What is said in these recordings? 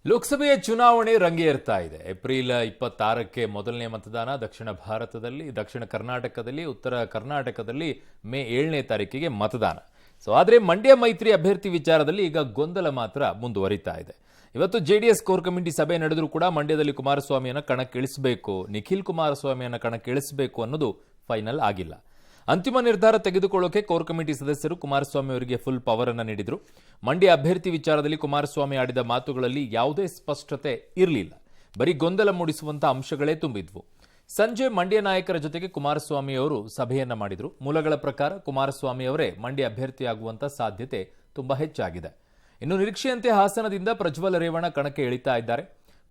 ಲೋಕಸಭೆಯ ಚುನಾವಣೆ ರಂಗೇರ್ತಾ ಇದೆ. ಏಪ್ರಿಲ್ 26ಕ್ಕೆ ಮೊದಲನೇ ಮತದಾನ ದಕ್ಷಿಣ ಕರ್ನಾಟಕದಲ್ಲಿ, ಉತ್ತರ ಕರ್ನಾಟಕದಲ್ಲಿ ಮೇ 7ನೇ ತಾರೀಕಿಗೆ ಮತದಾನ. ಆದರೆ ಮಂಡ್ಯ ಮೈತ್ರಿ ಅಭ್ಯರ್ಥಿ ವಿಚಾರದಲ್ಲಿ ಈಗ ಗೊಂದಲ ಮಾತ್ರ ಮುಂದುವರಿತಾ ಇದೆ. ಇವತ್ತು ಜೆಡಿಎಸ್ ಕೋರ್ ಕಮಿಟಿ ಸಭೆ ನಡೆದರೂ ಕೂಡ ಮಂಡ್ಯದಲ್ಲಿ ಕುಮಾರಸ್ವಾಮಿಯನ್ನು ಕಣಕ್ಕಿಳಿಸಬೇಕು, ನಿಖಿಲ್ ಕುಮಾರಸ್ವಾಮಿಯನ್ನು ಕಣಕ್ಕಿಳಿಸಬೇಕು ಅನ್ನೋದು ಫೈನಲ್ ಆಗಿಲ್ಲ. ಅಂತಿಮ ನಿರ್ಧಾರ ತೆಗೆದುಕೊಳ್ಳೋಕೆ ಕೋರ್ ಕಮಿಟಿ ಸದಸ್ಯರು ಕುಮಾರಸ್ವಾಮಿ ಅವರಿಗೆ ಫುಲ್ ಪವರ್ ಅನ್ನು ನೀಡಿದ್ರು. ಮಂಡ್ಯ ಅಭ್ಯರ್ಥಿ ವಿಚಾರದಲ್ಲಿ ಕುಮಾರಸ್ವಾಮಿ ಆಡಿದ ಮಾತುಗಳಲ್ಲಿ ಯಾವುದೇ ಸ್ಪಷ್ಟತೆ ಇರಲಿಲ್ಲ. ಬರೀ ಗೊಂದಲ ಮೂಡಿಸುವಂತಹ ಅಂಶಗಳೇ ತುಂಬಿದ್ವು. ಸಂಜೆ ಮಂಡ್ಯ ನಾಯಕರ ಜೊತೆಗೆ ಕುಮಾರಸ್ವಾಮಿ ಅವರು ಸಭೆಯನ್ನ ಮಾಡಿದ್ರು. ಮೂಲಗಳ ಪ್ರಕಾರ ಕುಮಾರಸ್ವಾಮಿ ಅವರೇ ಮಂಡ್ಯ ಅಭ್ಯರ್ಥಿಯಾಗುವಂತ ಸಾಧ್ಯತೆ ತುಂಬಾ ಹೆಚ್ಚಾಗಿದೆ. ಇನ್ನು ನಿರೀಕ್ಷೆಯಂತೆ ಹಾಸನದಿಂದ ಪ್ರಜ್ವಲ್ ರೇವಣ್ಣ ಕಣಕ್ಕೆ ಇಳಿತಾ ಇದ್ದಾರೆ.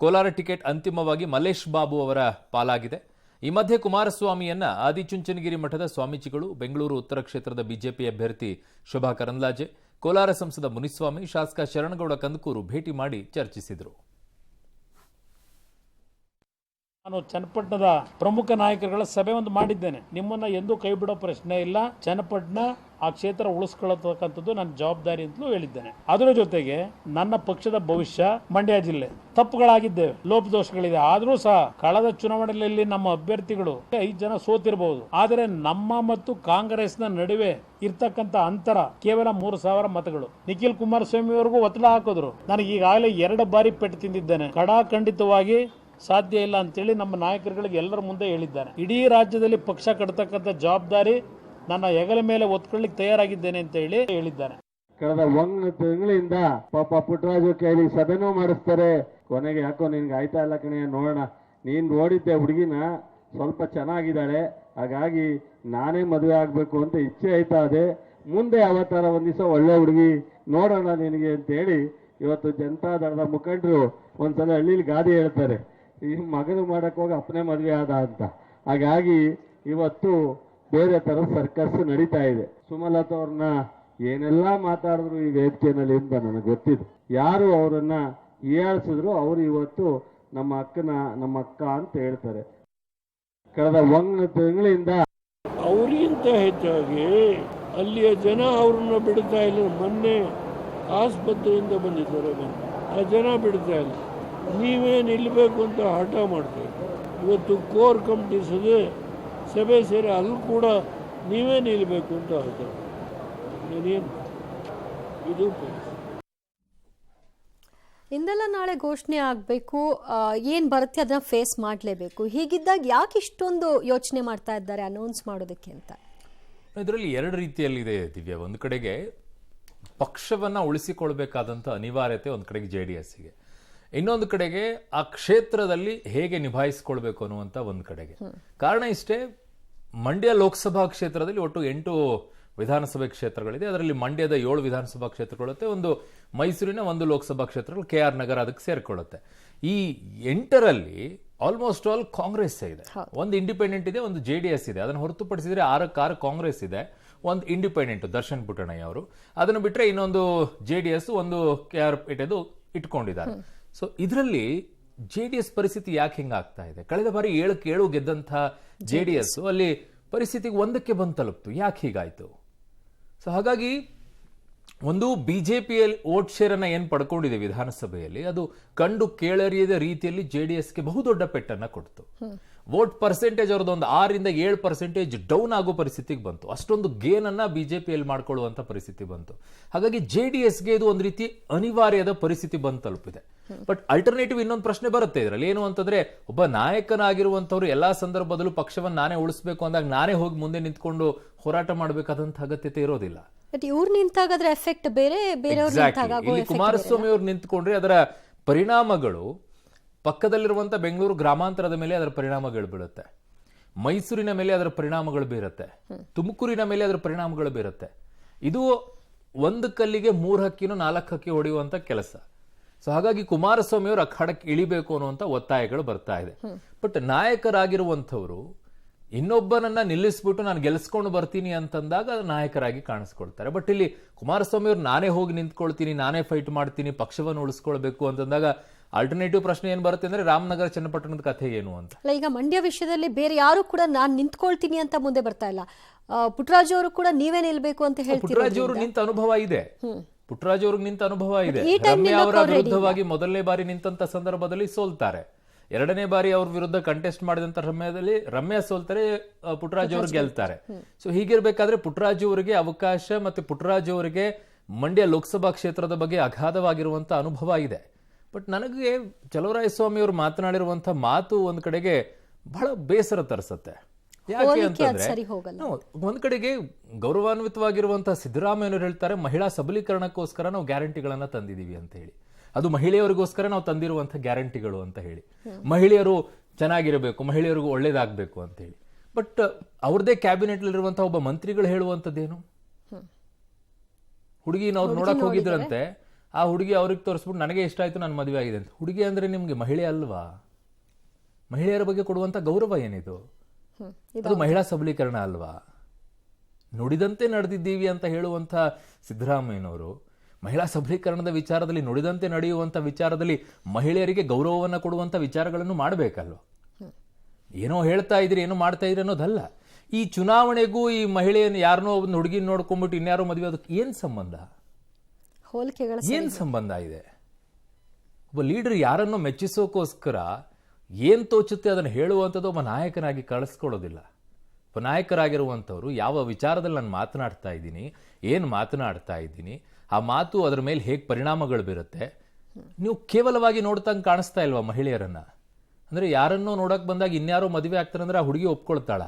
ಕೋಲಾರ ಟಿಕೆಟ್ ಅಂತಿಮವಾಗಿ ಮಲ್ಲೇಶ್ ಬಾಬು ಅವರ ಪಾಲಾಗಿದೆ. ಈ ಮಧ್ಯೆ ಕುಮಾರಸ್ವಾಮಿಯನ್ನ ಆದಿಚುಂಚನಗಿರಿ ಮಠದ ಸ್ವಾಮೀಜಿಗಳು, ಬೆಂಗಳೂರು ಉತ್ತರ ಕ್ಷೇತ್ರದ ಬಿಜೆಪಿ ಅಭ್ಯರ್ಥಿ ಶೋಭಾ ಕರಂದ್ಲಾಜೆ, ಕೋಲಾರ ಸಂಸದ ಮುನಿಸ್ವಾಮಿ, ಶಾಸಕ ಶರಣಗೌಡ ಕಂದಕೂರು ಭೇಟಿ ಮಾಡಿ ಚರ್ಚಿಸಿದರು. ನಾನು ಚನ್ನಪಟ್ಟಣದ ಪ್ರಮುಖ ನಾಯಕರುಗಳ ಸಭೆ ಒಂದು ಮಾಡಿದ್ದೇನೆ. ನಿಮ್ಮನ್ನ ಎಂದೂ ಕೈ ಬಿಡೋ ಪ್ರಶ್ನೆ ಇಲ್ಲ. ಚನ್ನಪಟ್ಟಣ ಆ ಕ್ಷೇತ್ರ ಉಳಿಸ್ಕೊಳ್ಳತಕ್ಕಂಥದ್ದು ನನ್ನ ಜವಾಬ್ದಾರಿ ಅಂತಲೂ ಹೇಳಿದ್ದೇನೆ. ಅದರ ಜೊತೆಗೆ ನನ್ನ ಪಕ್ಷದ ಭವಿಷ್ಯ ಮಂಡ್ಯ ಜಿಲ್ಲೆ. ತಪ್ಪುಗಳಾಗಿದ್ದೇವೆ, ಲೋಪದೋಷಗಳಿದೆ. ಆದರೂ ಸಹ ಕಳೆದ ಚುನಾವಣೆಯಲ್ಲಿ ನಮ್ಮ ಅಭ್ಯರ್ಥಿಗಳು 5 ಜನ ಸೋತಿರಬಹುದು. ಆದರೆ ನಮ್ಮ ಮತ್ತು ಕಾಂಗ್ರೆಸ್ನ ನಡುವೆ ಇರ್ತಕ್ಕಂಥ ಅಂತರ ಕೇವಲ 3,000 ಮತಗಳು. ನಿಖಿಲ್ ಕುಮಾರಸ್ವಾಮಿ ಅವರಿಗೂ ಒತ್ತಡ ಹಾಕಿದ್ರು. ನನಗೆ ಈಗಾಗಲೇ 2 ಬಾರಿ ಪೆಟ್ಟು ತಿಂದಿದ್ದೇನೆ. ಖಂಡಿತವಾಗಿ ಸಾಧ್ಯ ಇಲ್ಲ ಅಂತೇಳಿ ನಮ್ಮ ನಾಯಕರುಗಳಿಗೆ ಎಲ್ಲರ ಮುಂದೆ ಹೇಳಿದ್ದಾನೆ. ಇಡೀ ರಾಜ್ಯದಲ್ಲಿ ಪಕ್ಷ ಕಟ್ಟತಕ್ಕಂಥ ಜವಾಬ್ದಾರಿ ನನ್ನ ಹೆಗಲ ಮೇಲೆ ಒತ್ಕೊಳ್ಳಿಕ್ಕೆ ತಯಾರಾಗಿದ್ದೇನೆ ಅಂತ ಹೇಳಿದ್ದಾನೆ. ಕಳೆದ 1 ತಿಂಗಳಿಂದ ಪಾಪ ಪುಟ್ಟರಾಜು ಕೈಲಿ ಸಭೆನೂ ಮಾಡಿಸ್ತಾರೆ. ಕೊನೆಗೆ ಯಾಕೋ ನಿನ್ಗೆ ಆಯ್ತಾ ಇಲ್ಲ ಕಣೆ, ನೋಡೋಣ, ನೀನ್ ನೋಡಿದ್ದೆ ಹುಡುಗಿನ ಸ್ವಲ್ಪ ಚೆನ್ನಾಗಿದ್ದಾಳೆ, ಹಾಗಾಗಿ ನಾನೇ ಮದುವೆ ಆಗ್ಬೇಕು ಅಂತ ಇಚ್ಛೆ ಆಯ್ತಾ ಇದೆ. ಮುಂದೆ ಅವತಾರ ಒಂದ್ ದಿವಸ ಒಳ್ಳೆ ಹುಡುಗಿ ನೋಡೋಣ ನಿನಗೆ ಅಂತ ಹೇಳಿ ಇವತ್ತು ಜನತಾ ದಳದ ಮುಖಂಡರು ಒಂದ್ಸಲ ಹಳ್ಳಿಲಿ ಗಾದಿ ಹೇಳ್ತಾರೆ, ಈ ಮಗನು ಮಾಡಕ್ ಹೋಗಿ ಅಪ್ಪನೇ ಮದುವೆ ಆದ ಅಂತ. ಹಾಗಾಗಿ ಇವತ್ತು ಬೇರೆ ತರ ಸರ್ಕಸ್ ನಡೀತಾ ಇದೆ. ಸುಮಲತಾ ಅವ್ರನ್ನ ಏನೆಲ್ಲ ಮಾತಾಡಿದ್ರು ಈ ವೇದಿಕೆಯಲ್ಲಿ ಅಂತ ನನಗೆ ಗೊತ್ತಿದೆ. ಯಾರು ಅವರನ್ನ ಹೀಯಾಳಿಸಿದ್ರು ಅವರು ಇವತ್ತು ನಮ್ಮ ಅಕ್ಕ ಅಂತ ಹೇಳ್ತಾರೆ. ಕಳೆದ 1 ತಿಂಗಳಿಂದ ಅವರಿಗಿಂತ ಹೆಚ್ಚಾಗಿ ಅಲ್ಲಿಯ ಜನ ಅವ್ರನ್ನ ಬಿಡ್ತಾ ಇಲ್ಲ. ಮೊನ್ನೆ ಆಸ್ಪತ್ರೆಯಿಂದ ಬಂದಿದ್ದಾರೆ, ಆ ಜನ ಬಿಡ್ತಾ ಇಲ್ಲ. ನೀವೇ ನಿಲ್ಲಬೇಕು ಅಂತ ಹಠ ಮಾಡ್ತಾರೆ. ಇವತ್ತು ಕೋರ್ ಕಮಿಟಿ ಸಭೆ ಸೇರಿ ಅಲ್ಲಿ ಕೂಡ ನೀವೇ ನಿಲ್ಲಬೇಕು ಅಂತ ಹೇಳ್ತಾರೆ. ಇದು ಇಂದೆಲ್ಲ ನಾಳೆ ಘೋಷಣೆ ಆಗಬೇಕು, ಏನು ಬರುತ್ತೆ ಅದನ್ನ ಫೇಸ್ ಮಾಡಲೇಬೇಕು. ಹೀಗಿದ್ದಾಗ ಯಾಕೆ ಇಷ್ಟೊಂದು ಯೋಚನೆ ಮಾಡ್ತಾ ಇದ್ದಾರೆ ಅನೌನ್ಸ್ ಮಾಡೋದಕ್ಕೆ ಅಂತ? ಇದರಲ್ಲಿ 2 ರೀತಿಯಲ್ಲಿದೆ ದಿವ್ಯ. ಒಂದು ಕಡೆಗೆ ಪಕ್ಷವನ್ನ ಉಳಿಸಿಕೊಳ್ಬೇಕಾದಂಥ ಅನಿವಾರ್ಯತೆ ಒಂದು ಕಡೆಗೆ JDSಗೆ, ಇನ್ನೊಂದು ಕಡೆಗೆ ಆ ಕ್ಷೇತ್ರದಲ್ಲಿ ಹೇಗೆ ನಿಭಾಯಿಸಿಕೊಳ್ಬೇಕು ಅನ್ನುವಂಥ ಒಂದು ಕಡೆಗೆ. ಕಾರಣ ಇಷ್ಟೇ, ಮಂಡ್ಯ ಲೋಕಸಭಾ ಕ್ಷೇತ್ರದಲ್ಲಿ ಒಟ್ಟು 8 ವಿಧಾನಸಭೆ ಕ್ಷೇತ್ರಗಳಿದೆ. ಅದರಲ್ಲಿ ಮಂಡ್ಯದ 7 ವಿಧಾನಸಭಾ ಕ್ಷೇತ್ರಗಳಿರುತ್ತೆ, ಒಂದು ಮೈಸೂರಿನ 1 ಲೋಕಸಭಾ ಕ್ಷೇತ್ರಗಳು, KR ನಗರ ಅದಕ್ಕೆ ಸೇರಿಕೊಳ್ಳುತ್ತೆ. ಈ 8ರಲ್ಲಿ ಆಲ್ಮೋಸ್ಟ್ ಆಲ್ ಕಾಂಗ್ರೆಸ್ ಇದೆ. ಒಂದು ಇಂಡಿಪೆಂಡೆಂಟ್ ಇದೆ, ಒಂದು JDS ಇದೆ. ಅದನ್ನು ಹೊರತುಪಡಿಸಿದ್ರೆ 6 ಕಾಂಗ್ರೆಸ್ ಇದೆ, ಒಂದು ಇಂಡಿಪೆಂಡೆಂಟ್ ದರ್ಶನ್ ಪುಟ್ಟಣಯ್ಯ ಅವರು. ಅದನ್ನು ಬಿಟ್ಟರೆ ಇನ್ನೊಂದು JDS, ಒಂದು KR ಇಟ್ಕೊಂಡಿದ್ದಾರೆ. ಸೊ ಇದರಲ್ಲಿ JDS ಪರಿಸ್ಥಿತಿ ಯಾಕೆ ಹಿಂಗಾಗ್ತಾ ಇದೆ? ಕಳೆದ ಬಾರಿ 7 ಗೆದ್ದಂಥ JDS ಅಲ್ಲಿ ಪರಿಸ್ಥಿತಿಗೆ 1ಕ್ಕೆ ಬಂದು ತಲುಪ್ತು. ಯಾಕೆ ಹೀಗಾಯ್ತು? ಸೊ ಹಾಗಾಗಿ ಒಂದು ಬಿಜೆಪಿಯಲ್ಲಿ ವೋಟ್ ಶೇರ್ ಅನ್ನ ಏನ್ ಪಡ್ಕೊಂಡಿದೆ ವಿಧಾನಸಭೆಯಲ್ಲಿ, ಅದು ಕಂಡು ಕೇಳರಿಯದ ರೀತಿಯಲ್ಲಿ JDSಗೆ ಬಹುದೊಡ್ಡ ಪೆಟ್ಟನ್ನ ಕೊಡ್ತು. ವೋಟ್ ಪರ್ಸೆಂಟೇಜ್ ಅವ್ರದ್ದೊಂದು 6% ಡೌನ್ ಆಗೋ ಪರಿಸ್ಥಿತಿಗೆ ಬಂತು. ಅಷ್ಟೊಂದು ಗೇನ್ ಅನ್ನ ಬಿಜೆಪಿಯಲ್ಲಿ ಮಾಡ್ಕೊಳ್ಳುವಂತ ಪರಿಸ್ಥಿತಿ ಬಂತು. ಹಾಗಾಗಿ JDSಗೆ ಇದು ಒಂದು ರೀತಿ ಅನಿವಾರ್ಯದ ಪರಿಸ್ಥಿತಿ ಬಂದು ತಲುಪಿದೆ. ಬಟ್ ಅಲ್ಟರ್ನೇಟಿವ್ ಇನ್ನೊಂದು ಪ್ರಶ್ನೆ ಬರುತ್ತೆ ಇದರಲ್ಲಿ. ಏನು ಅಂತಂದ್ರೆ, ಒಬ್ಬ ನಾಯಕನಾಗಿರುವಂತವ್ರು ಎಲ್ಲಾ ಸಂದರ್ಭದಲ್ಲೂ ಪಕ್ಷವನ್ನು ನಾನೇ ಉಳಿಸಬೇಕು ಅಂದಾಗ ನಾನೇ ಹೋಗಿ ಮುಂದೆ ನಿಂತ್ಕೊಂಡು ಹೋರಾಟ ಮಾಡಬೇಕಾದಂತ ಅಗತ್ಯತೆ ಇರೋದಿಲ್ಲ. ಇವ್ರು ನಿಂತಾಗ ಅದರ ಎಫೆಕ್ಟ್ ಬೇರೆ, ಇಲ್ಲಿ ಕುಮಾರಸ್ವಾಮಿ ಅವರು ನಿಂತ್ಕೊಂಡ್ರೆ ಅದರ ಪರಿಣಾಮಗಳು ಪಕ್ಕದಲ್ಲಿರುವಂತ ಬೆಂಗಳೂರು ಗ್ರಾಮಾಂತರದ ಮೇಲೆ ಅದರ ಪರಿಣಾಮಗಳು ಬೀಳುತ್ತೆ, ಮೈಸೂರಿನ ಮೇಲೆ ಅದರ ಪರಿಣಾಮಗಳು ಬೀರುತ್ತೆ, ತುಮಕೂರಿನ ಮೇಲೆ ಅದರ ಪರಿಣಾಮಗಳು ಬೀರುತ್ತೆ. ಇದು 1 ಕಲ್ಲಿಗೆ 3 ಹಕ್ಕಿನೂ 4 ಹಕ್ಕಿ ಹೊಡೆಯುವಂತ ಕೆಲಸ. ಸೊ ಹಾಗಾಗಿ ಕುಮಾರಸ್ವಾಮಿ ಅವರು ಅಖಾಡಕ್ಕೆ ಇಳಿಬೇಕು ಅನ್ನುವಂತ ಒತ್ತಾಯಗಳು ಬರ್ತಾ ಇದೆ. ಬಟ್ ನಾಯಕರಾಗಿರುವಂಥವ್ರು ಇನ್ನೊಬ್ಬನನ್ನ ನಿಲ್ಲಿಸ್ಬಿಟ್ಟು ನಾನು ಗೆಲ್ಲಿಸ್ಕೊಂಡು ಬರ್ತೀನಿ ಅಂತಂದಾಗ ನಾಯಕರಾಗಿ ಕಾಣಿಸ್ಕೊಳ್ತಾರೆ. ಬಟ್ ಇಲ್ಲಿ ಕುಮಾರಸ್ವಾಮಿ ಅವರು ನಾನೇ ಹೋಗಿ ನಿಂತ್ಕೊಳ್ತೀನಿ, ನಾನೇ ಫೈಟ್ ಮಾಡ್ತೀನಿ, ಪಕ್ಷವನ್ನು ಉಳಿಸ್ಕೊಳ್ಬೇಕು ಅಂತಂದಾಗ ಆಲ್ಟರ್ನೇಟಿವ್ ಪ್ರಶ್ನೆ ಏನ್ ಬರುತ್ತೆ ಅಂದ್ರೆ, ರಾಮನಗರ ಚನ್ನಪಟ್ಟಣದ ಕಥೆ ಏನು ಅಂತ. ಈಗ ಮಂಡ್ಯ ವಿಷಯದಲ್ಲಿ ಬೇರೆ ಯಾರು ಕೂಡ ನಾನು ನಿಂತ್ಕೊಳ್ತೀನಿ ಅಂತ ಮುಂದೆ ಬರ್ತಾ ಇಲ್ಲ. ಪುಟ್ಟರಾಜು ಅವರು ಕೂಡ ನೀವೇ ನಿಲ್ಬೇಕು ಅಂತ ಹೇಳ್ತಾರೆ. ಪುಟ್ಟರಾಜು ಅವರು ನಿಂತ ಅನುಭವ ಇದೆ. ಪುಟ್ಟರಾಜು ಅವ್ರಿಗೆ ನಿಂತ ಅನುಭವ ಇದೆ. ಈ time ರಮ್ಯಾ ಅವರ ನಿಲ್ಲಕ್ಕೂ ready ವಿರುದ್ಧವಾಗಿ ಮೊದಲನೇ ಬಾರಿ ನಿಂತ ಸಂದರ್ಭದಲ್ಲಿ ಸೋಲ್ತಾರೆ. ಎರಡನೇ ಬಾರಿ ಅವ್ರ ವಿರುದ್ಧ ಕಂಟೆಸ್ಟ್ ಮಾಡಿದಂತ ರಮ್ಯಾ ಸೋಲ್ತಾರೆ, ಪುಟ್ಟರಾಜು ಅವರು ಗೆಲ್ತಾರೆ. ಸೊ ಹೀಗಿರ್ಬೇಕಾದ್ರೆ ಪುಟ್ಟರಾಜು ಅವರಿಗೆ ಅವಕಾಶ ಮತ್ತೆ ಪುಟ್ಟರಾಜು ಅವರಿಗೆ ಮಂಡ್ಯ ಲೋಕಸಭಾ ಕ್ಷೇತ್ರದ ಬಗ್ಗೆ ಅಗಾಧವಾಗಿರುವಂತ ಅನುಭವ ಇದೆ. ಬಟ್ ನನಗೆ ಚಲುವರಾಯಸ್ವಾಮಿ ಅವರು ಮಾತನಾಡಿರುವಂತ ಮಾತು ಒಂದ್ ಕಡೆಗೆ ಬಹಳ ಬೇಸರ ತರಿಸುತ್ತೆ. ಯಾಕೆ ಹೋಲಿಕೆ ಅದು ಅಂತಂದ್ರೆ ಸರಿ ಹೋಗಲ್ಲ. ಒಂದ್ ಕಡೆಗೆ ಗೌರವಾನ್ವಿತವಾಗಿರುವಂತಹ ಸಿದ್ದರಾಮಯ್ಯನವರು ಹೇಳ್ತಾರೆ ಮಹಿಳಾ ಸಬಲೀಕರಣಕ್ಕೋಸ್ಕರ ನಾವು ಗ್ಯಾರಂಟಿಗಳನ್ನ ತಂದಿದೀವಿ ಅಂತ ಹೇಳಿ. ಅದು ಮಹಿಳೆಯರಿಗೋಸ್ಕರ ನಾವು ತಂದಿರುವಂತಹ ಗ್ಯಾರಂಟಿಗಳು ಅಂತ ಹೇಳಿ, ಮಹಿಳೆಯರು ಚೆನ್ನಾಗಿರಬೇಕು, ಮಹಿಳೆಯರಿಗೂ ಒಳ್ಳೇದಾಗಬೇಕು ಅಂತ ಹೇಳಿ. ಬಟ್ ಅವ್ರದೇ ಕ್ಯಾಬಿನೆಟ್ ಇರುವಂತಹ ಒಬ್ಬ ಮಂತ್ರಿಗಳು ಹೇಳುವಂತದ್ದೇನು, ಹುಡುಗಿನವ್ರು ನೋಡಕ್ ಹೋಗಿದ್ರಂತೆ, ಆ ಹುಡುಗಿ ಅವ್ರಿಗೆ ತೋರಿಸ್ಬಿಟ್ಟು ನನಗೆ ಇಷ್ಟ ಆಯ್ತು, ನನ್ನ ಮದುವೆ ಆಗಿದೆ ಅಂತ. ಹುಡುಗಿ ಅಂದ್ರೆ ನಿಮ್ಗೆ ಮಹಿಳೆ ಅಲ್ವಾ? ಮಹಿಳೆಯರ ಬಗ್ಗೆ ಕೊಡುವಂತ ಗೌರವ ಏನಿದು? ಅದು ಮಹಿಳಾ ಸಬಲೀಕರಣ ಅಲ್ವಾ? ನುಡಿದಂತೆ ನಡೆದಿದ್ದೀವಿ ಅಂತ ಹೇಳುವಂತ ಸಿದ್ದರಾಮಯ್ಯನವರು ಮಹಿಳಾ ಸಬಲೀಕರಣದ ವಿಚಾರದಲ್ಲಿ, ನುಡಿದಂತೆ ನಡೆಯುವಂತ ವಿಚಾರದಲ್ಲಿ ಮಹಿಳೆಯರಿಗೆ ಗೌರವವನ್ನ ಕೊಡುವಂತ ವಿಚಾರಗಳನ್ನು ಮಾಡಬೇಕಲ್ವ? ಏನೋ ಹೇಳ್ತಾ ಇದ್ರಿ, ಏನೋ ಮಾಡ್ತಾ ಇದ್ರಿ ಅನ್ನೋದಲ್ಲ. ಈ ಚುನಾವಣೆಗೂ ಈ ಮಹಿಳೆಯನ್ನು ಯಾರನ್ನೋ ಒಂದು ಹುಡುಗಿನ ನೋಡ್ಕೊಂಡ್ಬಿಟ್ಟು ಇನ್ಯಾರೋ ಮದುವೆ ಅದಕ್ಕೆ ಏನ್ ಸಂಬಂಧ? ಹೋಲಿಕೆಗಳ ಏನ್ ಸಂಬಂಧ ಇದೆ? ಒಬ್ಬ ಲೀಡರ್ ಯಾರನ್ನೋ ಮೆಚ್ಚಿಸೋಕೋಸ್ಕರ ಏನ್ ತೋಚುತ್ತೆ ಅದನ್ನು ಹೇಳುವಂಥದ್ದು ಒಬ್ಬ ನಾಯಕನಾಗಿ ಕಳಿಸ್ಕೊಳ್ಳೋದಿಲ್ಲ. ಒಬ್ಬ ನಾಯಕರಾಗಿರುವಂಥವ್ರು ಯಾವ ವಿಚಾರದಲ್ಲಿ ನಾನು ಮಾತನಾಡ್ತಾ ಇದ್ದೀನಿ, ಏನು ಮಾತನಾಡ್ತಾ ಇದ್ದೀನಿ, ಆ ಮಾತು ಅದರ ಮೇಲೆ ಹೇಗೆ ಪರಿಣಾಮಗಳು ಬೀರುತ್ತೆ. ನೀವು ಕೇವಲವಾಗಿ ನೋಡ್ತಂಗೆ ಕಾಣಿಸ್ತಾ ಇಲ್ವಾ ಮಹಿಳೆಯರನ್ನ? ಅಂದ್ರೆ ಯಾರನ್ನೋ ನೋಡಕ್ ಬಂದಾಗ ಇನ್ಯಾರೋ ಮದುವೆ ಆಗ್ತಾರೆ ಅಂದ್ರೆ ಆ ಹುಡುಗಿ ಒಪ್ಕೊಳ್ತಾಳ?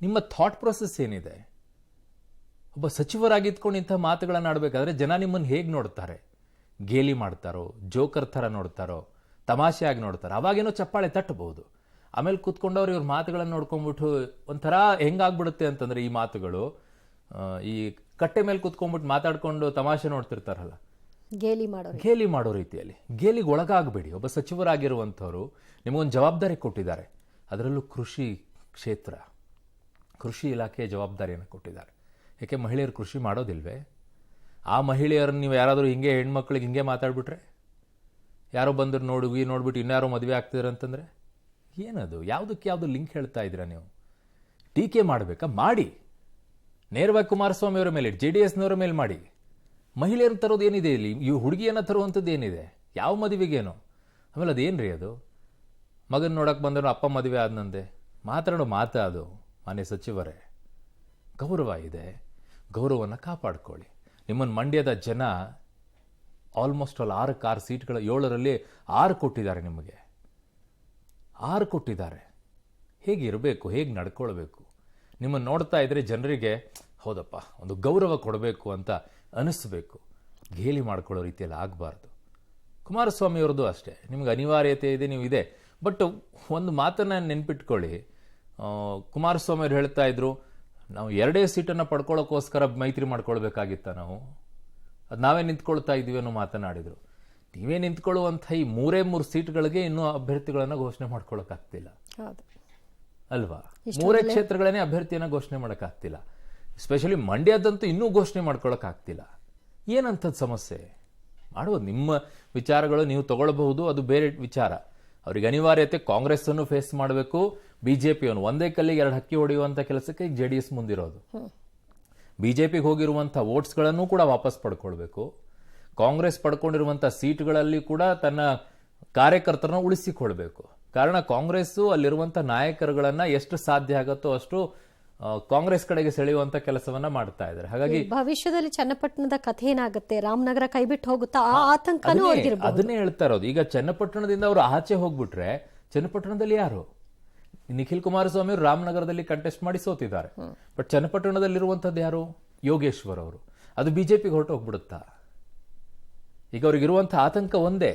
ನಿಮ್ಮ ಥಾಟ್ ಪ್ರೊಸೆಸ್ ಏನಿದೆ? ಒಬ್ಬ ಸಚಿವರಾಗಿದ್ಕೊಂಡು ಇಂಥ ಮಾತುಗಳನ್ನ ಆಡ್ಬೇಕಾದ್ರೆ ಜನ ನಿಮ್ಮನ್ನು ಹೇಗೆ ನೋಡ್ತಾರೆ? ಗೇಲಿ ಮಾಡ್ತಾರೋ, ಜೋಕರ್ ಥರ ನೋಡ್ತಾರೋ, ತಮಾಷೆಯಾಗಿ ನೋಡ್ತಾರೆ. ಅವಾಗೇನೋ ಚಪ್ಪಾಳೆ ತಟ್ಟಬಹುದು. ಆಮೇಲೆ ಕೂತ್ಕೊಂಡವ್ರು ಇವ್ರ ಮಾತುಗಳನ್ನು ನೋಡ್ಕೊಂಡ್ಬಿಟ್ಟು ಒಂಥರ ಹೆಂಗಾಗ್ಬಿಡುತ್ತೆ ಅಂತಂದ್ರೆ ಈ ಮಾತುಗಳು ಈ ಕಟ್ಟೆ ಮೇಲೆ ಕೂತ್ಕೊಂಡ್ಬಿಟ್ಟು ಮಾತಾಡ್ಕೊಂಡು ತಮಾಷೆ ನೋಡ್ತಿರ್ತಾರಲ್ಲ, ಗೇಲಿ ಮಾಡೋ ರೀತಿಯಲ್ಲಿ. ಗೇಲಿಗೆ ಒಳಗಾಗಬೇಡಿ. ಒಬ್ಬ ಸಚಿವರಾಗಿರುವಂಥವ್ರು ನಿಮಗೊಂದು ಜವಾಬ್ದಾರಿ ಕೊಟ್ಟಿದ್ದಾರೆ, ಅದರಲ್ಲೂ ಕೃಷಿ ಕ್ಷೇತ್ರ, ಕೃಷಿ ಇಲಾಖೆಯ ಜವಾಬ್ದಾರಿಯನ್ನು ಕೊಟ್ಟಿದ್ದಾರೆ. ಯಾಕೆ ಮಹಿಳೆಯರು ಕೃಷಿ ಮಾಡೋದಿಲ್ವೇ? ಆ ಮಹಿಳೆಯರನ್ನು ನೀವು ಯಾರಾದರೂ ಹಿಂಗೆ ಹೆಣ್ಮಕ್ಳಿಗೆ ಹಿಂಗೆ ಮಾತಾಡ್ಬಿಟ್ರೆ, ಯಾರೋ ಬಂದ್ರು ನೋಡ್ಬಿಟ್ಟು ಇನ್ಯಾರೋ ಮದುವೆ ಆಗ್ತಿದ್ದಾರೆ ಅಂತಂದ್ರೆ ಏನದು? ಯಾವುದಕ್ಕೆ ಯಾವುದು ಲಿಂಕ್ ಹೇಳ್ತಾ ಇದ್ದೀರಾ ನೀವು? ಟೀಕೆ ಮಾಡಬೇಕಾ? ಮಾಡಿ. ನೇರವಾಗಿ ಕುಮಾರಸ್ವಾಮಿ ಅವರ ಮೇಲೆ, JDSನವರ ಮೇಲೆ ಮಾಡಿ. ಮಹಿಳೆಯರನ್ನ ತರೋದು ಏನಿದೆ ಇಲ್ಲಿ? ಈ ಹುಡುಗಿಯನ್ನ ತರುವಂಥದ್ದು ಏನಿದೆ? ಯಾವ ಮದುವೆಗೇನು? ಆಮೇಲೆ ಅದೇನ್ರಿ ಅದು? ಮಗನ ನೋಡಕ್ ಬಂದ್ರು ಅಪ್ಪ ಮದುವೆ ಆದ್ನಂದೆ ಮಾತಾಡೋ ಮಾತಾ ಅದು? ಮಾನ್ಯ ಸಚಿವರೇ, ಗೌರವ ಇದೆ, ಗೌರವವನ್ನು ಕಾಪಾಡ್ಕೊಳ್ಳಿ. ನಿಮ್ಮನ್ನು ಮಂಡ್ಯದ ಜನ ಆಲ್ಮೋಸ್ಟ್ ಆಲ್ 6 ಸೀಟ್ಗಳ 7ರಲ್ಲಿ 6 ಕೊಟ್ಟಿದ್ದಾರೆ ನಿಮಗೆ. 6 ಕೊಟ್ಟಿದ್ದಾರೆ. ಹೇಗಿರಬೇಕು, ಹೇಗೆ ನಡ್ಕೊಳ್ಬೇಕು? ನಿಮ್ಮನ್ನು ನೋಡ್ತಾ ಇದ್ರೆ ಜನರಿಗೆ ಹೌದಪ್ಪ ಒಂದು ಗೌರವ ಕೊಡಬೇಕು ಅಂತ ಅನಿಸ್ಬೇಕು. ಗೇಲಿ ಮಾಡ್ಕೊಳ್ಳೋ ರೀತಿಯಲ್ಲಿ ಆಗಬಾರ್ದು. ಕುಮಾರಸ್ವಾಮಿ ಅವ್ರದ್ದು ಅಷ್ಟೇ, ನಿಮ್ಗೆ ಅನಿವಾರ್ಯತೆ ಇದೆ, ನೀವು ಇದೆ. ಬಟ್ ಒಂದು ಮಾತನ್ನ ನೆನ್ಪಿಟ್ಕೊಳ್ಳಿ, ಕುಮಾರಸ್ವಾಮಿ ಅವ್ರು ಹೇಳ್ತಾ ಇದ್ರು ನಾವು 2 ಸೀಟನ್ನು ಪಡ್ಕೊಳ್ಳೋಕ್ಕೋಸ್ಕರ ಮೈತ್ರಿ ಮಾಡ್ಕೊಳ್ಬೇಕಾಗಿತ್ತ, ನಾವು ಅದು ನಾವೇ ನಿಂತ್ಕೊಳ್ತಾ ಇದೀವಿ ಅನ್ನೋ ಮಾತನಾಡಿದ್ರು. ನೀವೇ ನಿಂತ್ಕೊಳ್ಳುವಂಥ ಈ 3 ಸೀಟ್ಗಳಿಗೆ ಇನ್ನೂ ಅಭ್ಯರ್ಥಿಗಳನ್ನ ಘೋಷಣೆ ಮಾಡ್ಕೊಳಕ್ಕಾಗ್ತಿಲ್ಲ ಅಲ್ವಾ? 3 ಕ್ಷೇತ್ರಗಳನ್ನೇ ಅಭ್ಯರ್ಥಿಯನ್ನ ಘೋಷಣೆ ಮಾಡೋಕ್ಕಾಗ್ತಿಲ್ಲ. ಎಸ್ಪೆಷಲಿ ಮಂಡ್ಯದಂತೂ ಇನ್ನೂ ಘೋಷಣೆ ಮಾಡ್ಕೊಳಕ್ಕಾಗ್ತಿಲ್ಲ. ಏನಂಥದ್ದು ಸಮಸ್ಯೆ? ಮಾಡುವುದು ನಿಮ್ಮ ವಿಚಾರಗಳು, ನೀವು ತಗೊಳ್ಬಹುದು, ಅದು ಬೇರೆ ವಿಚಾರ. ಅವ್ರಿಗೆ ಅನಿವಾರ್ಯತೆ ಕಾಂಗ್ರೆಸ್ ಅನ್ನು ಫೇಸ್ ಮಾಡಬೇಕು, ಬಿಜೆಪಿಯನ್ನು. ಒಂದೇ ಕಲ್ಲಿಗೆ 2 ಹಕ್ಕಿ ಹೊಡೆಯುವಂತ ಕೆಲಸಕ್ಕೆ JDS ಮುಂದಿರೋದು. ಬಿಜೆಪಿಗೆ ಹೋಗಿರುವಂತಹ ವೋಟ್ಸ್ಗಳನ್ನು ಕೂಡ ವಾಪಸ್ ಪಡ್ಕೊಳ್ಬೇಕು. ಕಾಂಗ್ರೆಸ್ ಪಡ್ಕೊಂಡಿರುವಂತಹ ಸೀಟ್ಗಳಲ್ಲಿ ಕೂಡ ತನ್ನ ಕಾರ್ಯಕರ್ತರನ್ನ ಉಳಿಸಿಕೊಳ್ಬೇಕು. ಕಾರಣ ಕಾಂಗ್ರೆಸ್ಸು ಅಲ್ಲಿರುವಂತಹ ನಾಯಕರುಗಳನ್ನ ಎಷ್ಟು ಸಾಧ್ಯ ಆಗುತ್ತೋ ಅಷ್ಟು ಕಾಂಗ್ರೆಸ್ ಕಡೆಗೆ ಸೆಳೆಯುವಂತ ಕೆಲಸವನ್ನ ಮಾಡ್ತಾ ಇದ್ದಾರೆ. ಹಾಗಾಗಿ ಭವಿಷ್ಯದಲ್ಲಿ ಚನ್ನಪಟ್ಟಣದ ಕಥೆ ಏನಾಗುತ್ತೆ, ರಾಮನಗರ ಕೈಬಿಟ್ಟು ಹೋಗುತ್ತಾ ಆ ಆತಂಕನೂ ಅವ್ರಿಗಿರಬಹುದು. ಅದನ್ನೇ ಹೇಳ್ತಾ ಇರೋದು. ಈಗ ಚನ್ನಪಟ್ಟಣದಿಂದ ಅವರು ಆಚೆ ಹೋಗ್ಬಿಟ್ರೆ ಚನ್ನಪಟ್ಟಣದಲ್ಲಿ ಯಾರು? ನಿಖಿಲ್ ಕುಮಾರಸ್ವಾಮಿ ಅವರು ರಾಮನಗರದಲ್ಲಿ ಕಂಟೆಸ್ಟ್ ಮಾಡಿ ಸೋತಿದ್ದಾರೆ. ಬಟ್ ಚನ್ನಪಟ್ಟಣದಲ್ಲಿರುವಂತದ್ದು ಯಾರು? ಯೋಗೇಶ್ವರ್ ಅವರು. ಅದು ಬಿಜೆಪಿಗೆ ಹೊರಟು ಹೋಗ್ಬಿಡುತ್ತಾ? ಈಗ ಅವ್ರಿಗಿರುವಂತಹ ಆತಂಕ ಒಂದೇ,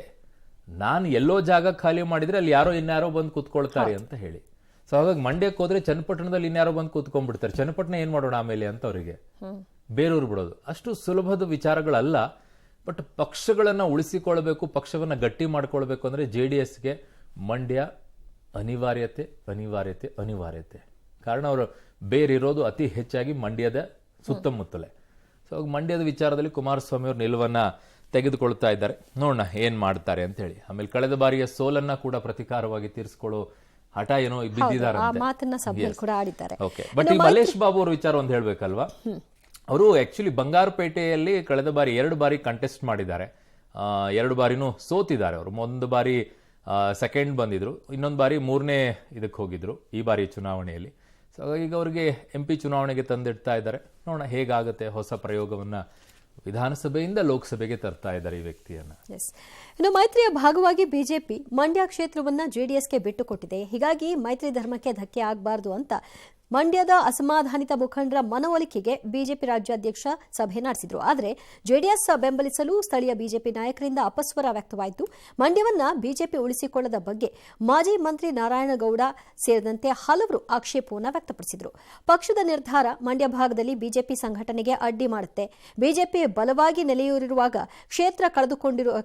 ನಾನು ಎಲ್ಲೋ ಜಾಗ ಖಾಲಿ ಮಾಡಿದ್ರೆ ಅಲ್ಲಿ ಯಾರೋ ಇನ್ಯಾರೋ ಬಂದು ಕೂತ್ಕೊಳ್ತಾರೆ ಅಂತ ಹೇಳಿ. ಸೊ ಹಾಗಾಗಿ ಮಂಡ್ಯಕ್ಕೆ ಹೋದ್ರೆ ಚನ್ನಪಟ್ಟಣದಲ್ಲಿ ಇನ್ಯಾರೋ ಬಂದು ಕೂತ್ಕೊಂಡ್ಬಿಡ್ತಾರೆ. ಚನ್ನಪಟ್ಟಣ ಏನ್ ಮಾಡೋಣ ಆಮೇಲೆ ಅಂತ ಅವರಿಗೆ ಬೇರೂರು ಬಿಡೋದು ಅಷ್ಟು ಸುಲಭದ ವಿಚಾರಗಳಲ್ಲ. ಬಟ್ ಪಕ್ಷಗಳನ್ನ ಉಳಿಸಿಕೊಳ್ಬೇಕು, ಪಕ್ಷವನ್ನ ಗಟ್ಟಿ ಮಾಡ್ಕೊಳ್ಬೇಕು ಅಂದ್ರೆ JDSಗೆ ಮಂಡ್ಯ ಅನಿವಾರ್ಯತೆ ಅನಿವಾರ್ಯತೆ ಅನಿವಾರ್ಯತೆ. ಕಾರಣ ಅವರು ಬೇರಿರೋದು ಅತಿ ಹೆಚ್ಚಾಗಿ ಮಂಡ್ಯದ ಸುತ್ತಮುತ್ತಲೇ. ಸೊ ಮಂಡ್ಯದ ವಿಚಾರದಲ್ಲಿ ಕುಮಾರಸ್ವಾಮಿ ಅವರು ನಿಲುವನ್ನ ತೆಗೆದುಕೊಳ್ತಾ ಇದ್ದಾರೆ. ನೋಡೋಣ ಏನ್ ಮಾಡ್ತಾರೆ ಅಂತ ಹೇಳಿ. ಆಮೇಲೆ ಕಳೆದ ಬಾರಿಯ ಸೋಲನ್ನ ಕೂಡ ಪ್ರತಿಕಾರವಾಗಿ ತೀರಿಸಿಕೊಳ್ಳೋ ಹಠ ಏನೋ ಬಿದ್ದಿದ್ದಾರೆ. ಮಾತನ್ನ ಸಭೆಯಲ್ಲಿ ಕೂಡ ಆಡಿದ್ದಾರೆ. ಓಕೆ, ಬಟ್ ಈ ಮಲೇಶ್ ಬಾಬು ಅವ್ರ ವಿಚಾರ ಒಂದು ಹೇಳ್ಬೇಕಲ್ವಾ? ಅವರು ಆ್ಯಕ್ಚುಲಿ ಬಂಗಾರಪೇಟೆಯಲ್ಲಿ ಕಳೆದ ಬಾರಿ 2 ಬಾರಿ ಕಂಟೆಸ್ಟ್ ಮಾಡಿದ್ದಾರೆ. 2 ಬಾರಿನೂ ಸೋತಿದ್ದಾರೆ ಅವರು. ಒಂದು ಬಾರಿ ಸೆಕೆಂಡ್ ಬಂದಿದ್ರು, ಇನ್ನೊಂದು ಬಾರಿ 3ನೇ ಇದಕ್ಕೆ ಹೋಗಿದ್ರು ಈ ಬಾರಿ ಚುನಾವಣೆಯಲ್ಲಿ. ಸೊ ಈಗ ಅವರಿಗೆ MP ಚುನಾವಣೆಗೆ ತಂದಿಡ್ತಾ ಇದ್ದಾರೆ. ನೋಡೋಣ ಹೇಗಾಗುತ್ತೆ. ಹೊಸ ಪ್ರಯೋಗವನ್ನ ವಿಧಾನಸಭೆಯಿಂದ ಲೋಕಸಭೆಗೆ ತರ್ತಾ ಇದ್ದಾರೆ ಈ ವ್ಯಕ್ತಿಯನ್ನ. ಇನ್ನು ಮೈತ್ರಿಯ ಭಾಗವಾಗಿ ಬಿಜೆಪಿ ಮಂಡ್ಯ ಕ್ಷೇತ್ರವನ್ನ ಜೆಡಿಎಸ್ಗೆ ಬಿಟ್ಟುಕೊಟ್ಟಿದೆ. ಹೀಗಾಗಿ ಮೈತ್ರಿ ಧರ್ಮಕ್ಕೆ ಧಕ್ಕೆ ಆಗಬಾರದು ಅಂತ ಮಂಡ್ಯದ ಅಸಮಾಧಾನಿತ ಮುಖಂಡರ ಮನವೊಲಿಕೆಗೆ ಬಿಜೆಪಿ ರಾಜ್ಯಾಧ್ಯಕ್ಷ ಸಭೆ ನಡೆಸಿದ್ರು. ಆದರೆ ಜೆಡಿಎಸ್ ಬೆಂಬಲಿಸಲು ಸ್ಥಳೀಯ ಬಿಜೆಪಿ ನಾಯಕರಿಂದ ಅಪಸ್ವರ ವ್ಯಕ್ತವಾಯಿತು. ಮಂಡ್ಯವನ್ನ ಬಿಜೆಪಿ ಉಳಿಸಿಕೊಳ್ಳದ ಬಗ್ಗೆ ಮಾಜಿ ಮಂತ್ರಿ ನಾರಾಯಣಗೌಡ ಸೇರಿದಂತೆ ಹಲವರು ಆಕ್ಷೇಪವನ್ನು ವ್ಯಕ್ತಪಡಿಸಿದರು. ಪಕ್ಷದ ನಿರ್ಧಾರ ಮಂಡ್ಯ ಭಾಗದಲ್ಲಿ ಸಂಘಟನೆಗೆ ಅಡ್ಡಿ ಮಾಡುತ್ತೆ. ಬಿಜೆಪಿ ಬಲವಾಗಿ ನೆಲೆಯೂರಿರುವಾಗ ಕ್ಷೇತ್ರ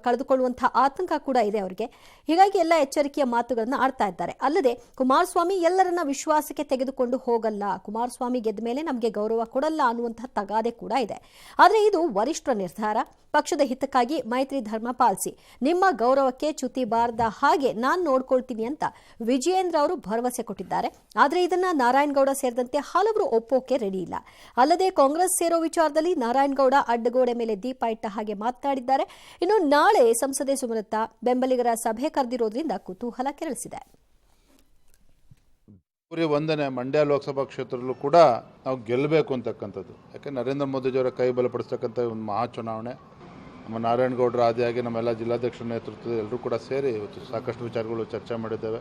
ಕಳೆದುಕೊಳ್ಳುವಂತಹ ಆತಂಕ ಕೂಡ ಇದೆ ಅವರಿಗೆ. ಹೀಗಾಗಿ ಎಲ್ಲ ಎಚ್ಚರಿಕೆಯ ಮಾತುಗಳನ್ನು ಆಡ್ತಾ ಇದ್ದಾರೆ. ಅಲ್ಲದೆ ಕುಮಾರಸ್ವಾಮಿ ಎಲ್ಲರನ್ನ ವಿಶ್ವಾಸಕ್ಕೆ ತೆಗೆದುಕೊಂಡು ಹೋಗಲ್ಲ, ಕುಮಾರಸ್ವಾಮಿ ಗೆದ್ದ ಮೇಲೆ ನಮಗೆ ಗೌರವ ಕೊಡಲ್ಲ ಅನ್ನುವಂತಹ ತಗಾದೆ ಕೂಡ ಇದೆ. ಆದರೆ ಇದು ವರಿಷ್ಠರ ನಿರ್ಧಾರ. ಪಕ್ಷದ ಹಿತಕ್ಕಾಗಿ ಮೈತ್ರಿ ಧರ್ಮ ಪಾಲಿಸಿ, ನಿಮ್ಮ ಗೌರವಕ್ಕೆ ಚ್ಯುತಿ ಬಾರದ ಹಾಗೆ ನಾನು ನೋಡ್ಕೊಳ್ತೀನಿ ಅಂತ ವಿಜಯೇಂದ್ರ ಅವರು ಭರವಸೆ ಕೊಟ್ಟಿದ್ದಾರೆ. ಆದರೆ ಇದನ್ನ ನಾರಾಯಣಗೌಡ ಸೇರಿದಂತೆ ಹಲವರು ಒಪ್ಪೋಕೆ ರೆಡಿ ಇಲ್ಲ. ಅಲ್ಲದೆ ಕಾಂಗ್ರೆಸ್ ಸೇರೋ ವಿಚಾರದಲ್ಲಿ ನಾರಾಯಣಗೌಡ ಅಡ್ಡಗೋಡೆ ಮೇಲೆ ದೀಪ ಇಟ್ಟ ಹಾಗೆ ಮಾತನಾಡಿದ್ದಾರೆ. ಇನ್ನು ನಾಳೆ ಸಂಸದೆ ಸುಮಲತಾ ಬೆಂಬಲಿಗರ ಸಭೆ ಕರೆದಿರೋದ್ರಿಂದ ಕುತೂಹಲ ಕೆರಳಿಸಿದೆ. ಒಂದನೇ ಮಂಡ್ಯ ಲೋಕಸಭಾ ಕ್ಷೇತ್ರದಲ್ಲೂ ಕೂಡ ನಾವು ಗೆಲ್ಲಬೇಕು ಅಂತಕ್ಕಂಥದ್ದು. ಯಾಕೆ ನರೇಂದ್ರ ಮೋದಿಜಿಯವರ ಕೈ ಬಲಪಡಿಸ್ತಕ್ಕಂಥ ಒಂದು ಮಹಾ ಚುನಾವಣೆ. ನಮ್ಮ ನಾರಾಯಣಗೌಡರ ಆದಿಯಾಗಿ ನಮ್ಮೆಲ್ಲ ಜಿಲ್ಲಾಧ್ಯಕ್ಷರ ನೇತೃತ್ವದಲ್ಲಿ ಎಲ್ಲರೂ ಕೂಡ ಸೇರಿ ಇವತ್ತು ಸಾಕಷ್ಟು ವಿಚಾರಗಳು ಚರ್ಚೆ ಮಾಡಿದ್ದೇವೆ.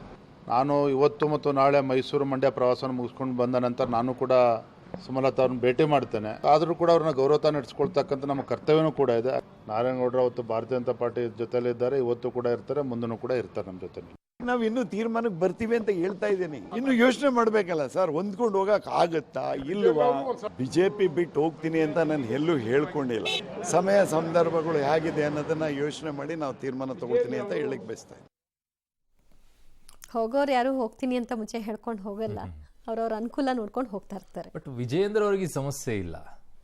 ನಾನು ಇವತ್ತು ಮತ್ತು ನಾಳೆ ಮೈಸೂರು ಮಂಡ್ಯ ಪ್ರವಾಸವನ್ನು ಮುಗಿಸ್ಕೊಂಡು ಬಂದ ನಂತರ ನಾನು ಕೂಡ ಸುಮಲತಾ ಅವ್ರನ್ನ ಭೇಟಿ ಮಾಡ್ತೇನೆ. ಆದರೂ ಕೂಡ ಅವ್ರನ್ನ ಗೌರವ ನಡೆಸ್ಕೊಳ್ತಕ್ಕಂಥ ನಮ್ಮ ಕರ್ತವ್ಯನೂ ಕೂಡ ಇದೆ. ನಾರಾಯಣಗೌಡರು ಅವತ್ತು ಭಾರತೀಯ ಜನತಾ ಪಾರ್ಟಿ ಜೊತೆಲಿದ್ದಾರೆ, ಇವತ್ತು ಕೂಡ ಇರ್ತಾರೆ, ಮುಂದೂ ಕೂಡ ಇರ್ತಾರೆ ನಮ್ಮ ಜೊತೆ. ನಾವು ಇನ್ನೂ ತೀರ್ಮಾನಕ್ಕೆ ಬರ್ತೀವಿ ಅಂತ ಹೇಳ್ತಾ ಇದ್ದೀನಿ. ಇನ್ನು ಯೋಚನೆ ಮಾಡ್ಬೇಕಲ್ಲ ಸರ್, ಹೊಂದ್ಕೊಂಡು ಹೋಗಕ್ ಆಗತ್ತಾ ಇಲ್ವಾ? ಬಿಜೆಪಿ ಬಿಟ್ಟು ಹೋಗ್ತೀನಿ ಅಂತ ನಾನು ಎಲ್ಲೂ ಹೇಳ್ಕೊಂಡಿಲ್ಲ. ಸಮಯ ಸಂದರ್ಭಗಳು ಹೇಗಿದೆ ಅನ್ನೋದನ್ನ ಯೋಚನೆ ಮಾಡಿ ನಾವು ತೀರ್ಮಾನ ತಗೊಳ್ತೀನಿ ಅಂತ ಹೇಳಕ್ ಬಯಸ್ತಾ ಇದ್ದೀನಿ. ಹೋಗೋರು ಯಾರು ಹೋಗ್ತೀನಿ ಅಂತ ಮುಂಚೆ ಹೇಳ್ಕೊಂಡು ಹೋಗಲ್ಲ, ಅವ್ರವ್ರ ಅನುಕೂಲ ನೋಡ್ಕೊಂಡು ಹೋಗ್ತಾ ಇರ್ತಾರೆ. ಬಟ್ ವಿಜಯೇಂದ್ರ ಅವರಿಗೆ ಸಮಸ್ಯೆ ಇಲ್ಲ.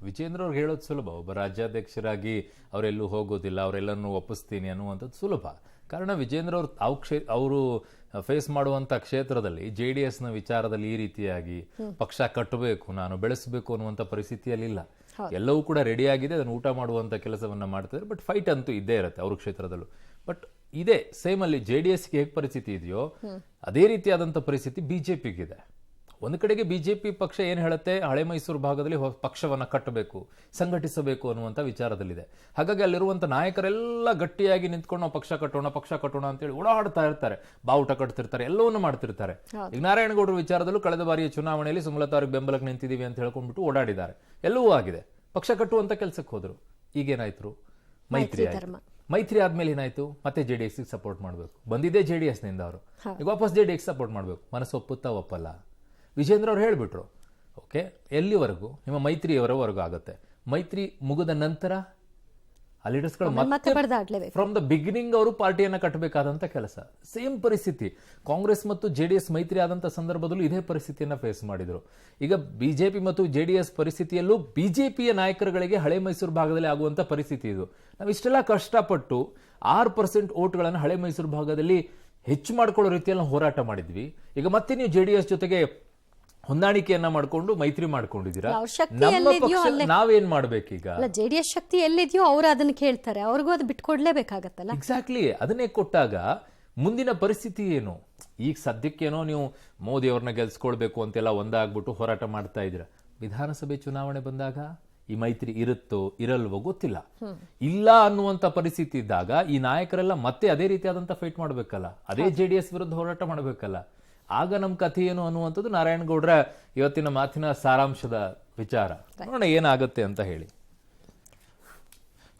ವಿಜಯೇಂದ್ರ ಅವ್ರಿಗೆ ಹೇಳೋದು ಸುಲಭ. ಒಬ್ಬ ರಾಜ್ಯಾಧ್ಯಕ್ಷರಾಗಿ ಅವರೆಲ್ಲೂ ಹೋಗೋದಿಲ್ಲ, ಅವರೆಲ್ಲರನ್ನೂ ಒಪ್ಪಿಸ್ತೀನಿ ಅನ್ನುವಂಥದ್ದು ಸುಲಭ. ಕಾರಣ ವಿಜೇಂದ್ರ ಅವರು ಫೇಸ್ ಮಾಡುವಂಥ ಕ್ಷೇತ್ರದಲ್ಲಿ JDSನ ವಿಚಾರದಲ್ಲಿ ಈ ರೀತಿಯಾಗಿ ಪಕ್ಷ ಕಟ್ಟಬೇಕು, ನಾನು ಬೆಳೆಸಬೇಕು ಅನ್ನುವಂಥ ಪರಿಸ್ಥಿತಿಯಲ್ಲಿಲ್ಲ. ಎಲ್ಲವೂ ಕೂಡ ರೆಡಿಯಾಗಿದೆ, ಅದನ್ನು ಊಟ ಮಾಡುವಂಥ ಕೆಲಸವನ್ನ ಮಾಡ್ತಿದ್ದಾರೆ. ಬಟ್ ಫೈಟ್ ಅಂತೂ ಇದ್ದೇ ಇರುತ್ತೆ ಅವ್ರ ಕ್ಷೇತ್ರದಲ್ಲೂ. ಬಟ್ ಇದೇ ಸೇಮ್ ಅಲ್ಲಿ JDSಗೆ ಹೇಗೆ ಪರಿಸ್ಥಿತಿ ಇದೆಯೋ ಅದೇ ರೀತಿಯಾದಂಥ ಪರಿಸ್ಥಿತಿ ಬಿಜೆಪಿಗಿದೆ. ಒಂದು ಕಡೆಗೆ ಬಿಜೆಪಿ ಪಕ್ಷ ಏನು ಹೇಳುತ್ತೆ, ಹಳೆ ಮೈಸೂರು ಭಾಗದಲ್ಲಿ ಪಕ್ಷವನ್ನ ಕಟ್ಟಬೇಕು, ಸಂಘಟಿಸಬೇಕು ಅನ್ನುವಂಥ ವಿಚಾರದಲ್ಲಿದೆ. ಹಾಗಾಗಿ ಅಲ್ಲಿರುವಂಥ ನಾಯಕರೆಲ್ಲ ಗಟ್ಟಿಯಾಗಿ ನಿಂತ್ಕೊಂಡು ನಾವು ಪಕ್ಷ ಕಟ್ಟೋಣ ಅಂತೇಳಿ ಓಡಾಡ್ತಾ ಇರ್ತಾರೆ, ಬಾವುಟ ಕಟ್ತಿರ್ತಾರೆ, ಎಲ್ಲವನ್ನೂ ಮಾಡ್ತಿರ್ತಾರೆ. ಈಗ ನಾರಾಯಣಗೌಡರ ವಿಚಾರದಲ್ಲೂ ಕಳೆದ ಬಾರಿಯ ಚುನಾವಣೆಯಲ್ಲಿ ಸುಮಲತಾ ಅವ್ರಿಗೆ ಬೆಂಬಲಕ್ಕೆ ನಿಂತಿದ್ದೀವಿ ಅಂತ ಹೇಳ್ಕೊಂಡ್ಬಿಟ್ಟು ಓಡಾಡಿದ್ದಾರೆ. ಎಲ್ಲವೂ ಆಗಿದೆ, ಪಕ್ಷ ಕಟ್ಟುವಂತ ಕೆಲಸಕ್ಕೆ ಹೋದ್ರು. ಈಗೇನಾಯ್ತು? ಮೈತ್ರಿ ಆದ್ಮೇಲೆ ಏನಾಯ್ತು? ಮತ್ತೆ JDS ಸಪೋರ್ಟ್ ಮಾಡಬೇಕು. ಬಂದಿದ್ದೇ JDS ನಿಂದ ಅವರು, ಈಗ ವಾಪಸ್ JDS ಸಪೋರ್ಟ್ ಮಾಡಬೇಕು. ಮನಸ್ಸು ಒಪ್ಪುತ್ತಾ ಒಪ್ಪಲ್ಲ? ವಿಜೇಂದ್ರ ಅವ್ರು ಹೇಳ್ಬಿಟ್ರು, ಓಕೆ ಎಲ್ಲಿವರೆಗೂ ನಿಮ್ಮ ಮೈತ್ರಿಯವರವರೆಗೂ ಆಗುತ್ತೆ. ಮೈತ್ರಿ ಮುಗಿದ ನಂತರ ಆ ಲೀಡರ್ಸ್ಗಳು ಮತ್ತೆ ಫ್ರಮ್ ದ ಬಿಗಿನಿಂಗ್ ಅವರು ಪಾರ್ಟಿಯನ್ನ ಕಟ್ಟಬೇಕಾದಂತ ಕೆಲಸ. ಸೇಮ್ ಪರಿಸ್ಥಿತಿ ಕಾಂಗ್ರೆಸ್ ಮತ್ತು JDS ಮೈತ್ರಿ ಆದಂತ ಸಂದರ್ಭದಲ್ಲೂ ಇದೇ ಪರಿಸ್ಥಿತಿಯನ್ನ ಫೇಸ್ ಮಾಡಿದ್ರು. ಈಗ ಬಿಜೆಪಿ ಮತ್ತು JDS ಪರಿಸ್ಥಿತಿಯಲ್ಲೂ ಬಿಜೆಪಿಯ ನಾಯಕರುಗಳಿಗೆ ಹಳೆ ಮೈಸೂರು ಭಾಗದಲ್ಲಿ ಆಗುವಂತ ಪರಿಸ್ಥಿತಿ ಇದು. ನಾವು ಇಷ್ಟೆಲ್ಲ ಕಷ್ಟಪಟ್ಟು 6% ಓಟ್ಗಳನ್ನು ಹಳೆ ಮೈಸೂರು ಭಾಗದಲ್ಲಿ ಹೆಚ್ಚು ಮಾಡ್ಕೊಳ್ಳೋ ರೀತಿಯಲ್ಲಿ ಹೋರಾಟ ಮಾಡಿದ್ವಿ. ಈಗ ಮತ್ತೆ ನೀವು JDS ಜೊತೆಗೆ ಹೊಂದಾಣಿಕೆಯನ್ನ ಮಾಡ್ಕೊಂಡು ಮೈತ್ರಿ ಮಾಡ್ಕೊಂಡಿದ್ದೀರಾ. ನಾವೇನ್ ಮಾಡ್ಬೇಕೀಗ? JDS ಶಕ್ತಿ ಎಲ್ಲಿದೆಯೋ ಅವರು ಅದನ್ನ ಕೇಳ್ತಾರೆ, ಅವ್ರಿಗೂ ಅದು ಬಿಟ್ಕೊಡ್ಲೇಬೇಕಾಗತ್ತಲ್ಲ. ಎಕ್ಸಾಕ್ಟ್ಲಿ. ಅದನ್ನೇ ಕೊಟ್ಟಾಗ ಮುಂದಿನ ಪರಿಸ್ಥಿತಿ ಏನು? ಈಗ ಸದ್ಯಕ್ಕೇನೋ ನೀವು ಮೋದಿ ಅವ್ರನ್ನ ಗೆಲ್ಸ್ಕೊಳ್ಬೇಕು ಅಂತೆಲ್ಲ ಒಂದಾಗ್ಬಿಟ್ಟು ಹೋರಾಟ ಮಾಡ್ತಾ ಇದ್ದೀರಾ. ವಿಧಾನಸಭೆ ಚುನಾವಣೆ ಬಂದಾಗ ಈ ಮೈತ್ರಿ ಇರುತ್ತೋ ಇರಲ್ವೋ ಗೊತ್ತಿಲ್ಲ. ಇಲ್ಲ ಅನ್ನುವಂತ ಪರಿಸ್ಥಿತಿ ಇದ್ದಾಗ ಈ ನಾಯಕರೆಲ್ಲ ಮತ್ತೆ ಅದೇ ರೀತಿಯಾದಂತ ಫೈಟ್ ಮಾಡ್ಬೇಕಲ್ಲ, ಅದೇ JDS ವಿರುದ್ಧ ಹೋರಾಟ ಮಾಡ್ಬೇಕಲ್ಲ. ಆಗ ನಮ್ಮ ಕಥೆ ಏನು ಅನ್ನುವಂಥದ್ದು ನಾರಾಯಣಗೌಡರ ಇವತ್ತಿನ ಮಾತಿನ ಸಾರಾಂಶದ ವಿಚಾರ. ನೋಡೋಣ ಏನಾಗುತ್ತೆ ಅಂತ ಹೇಳಿ.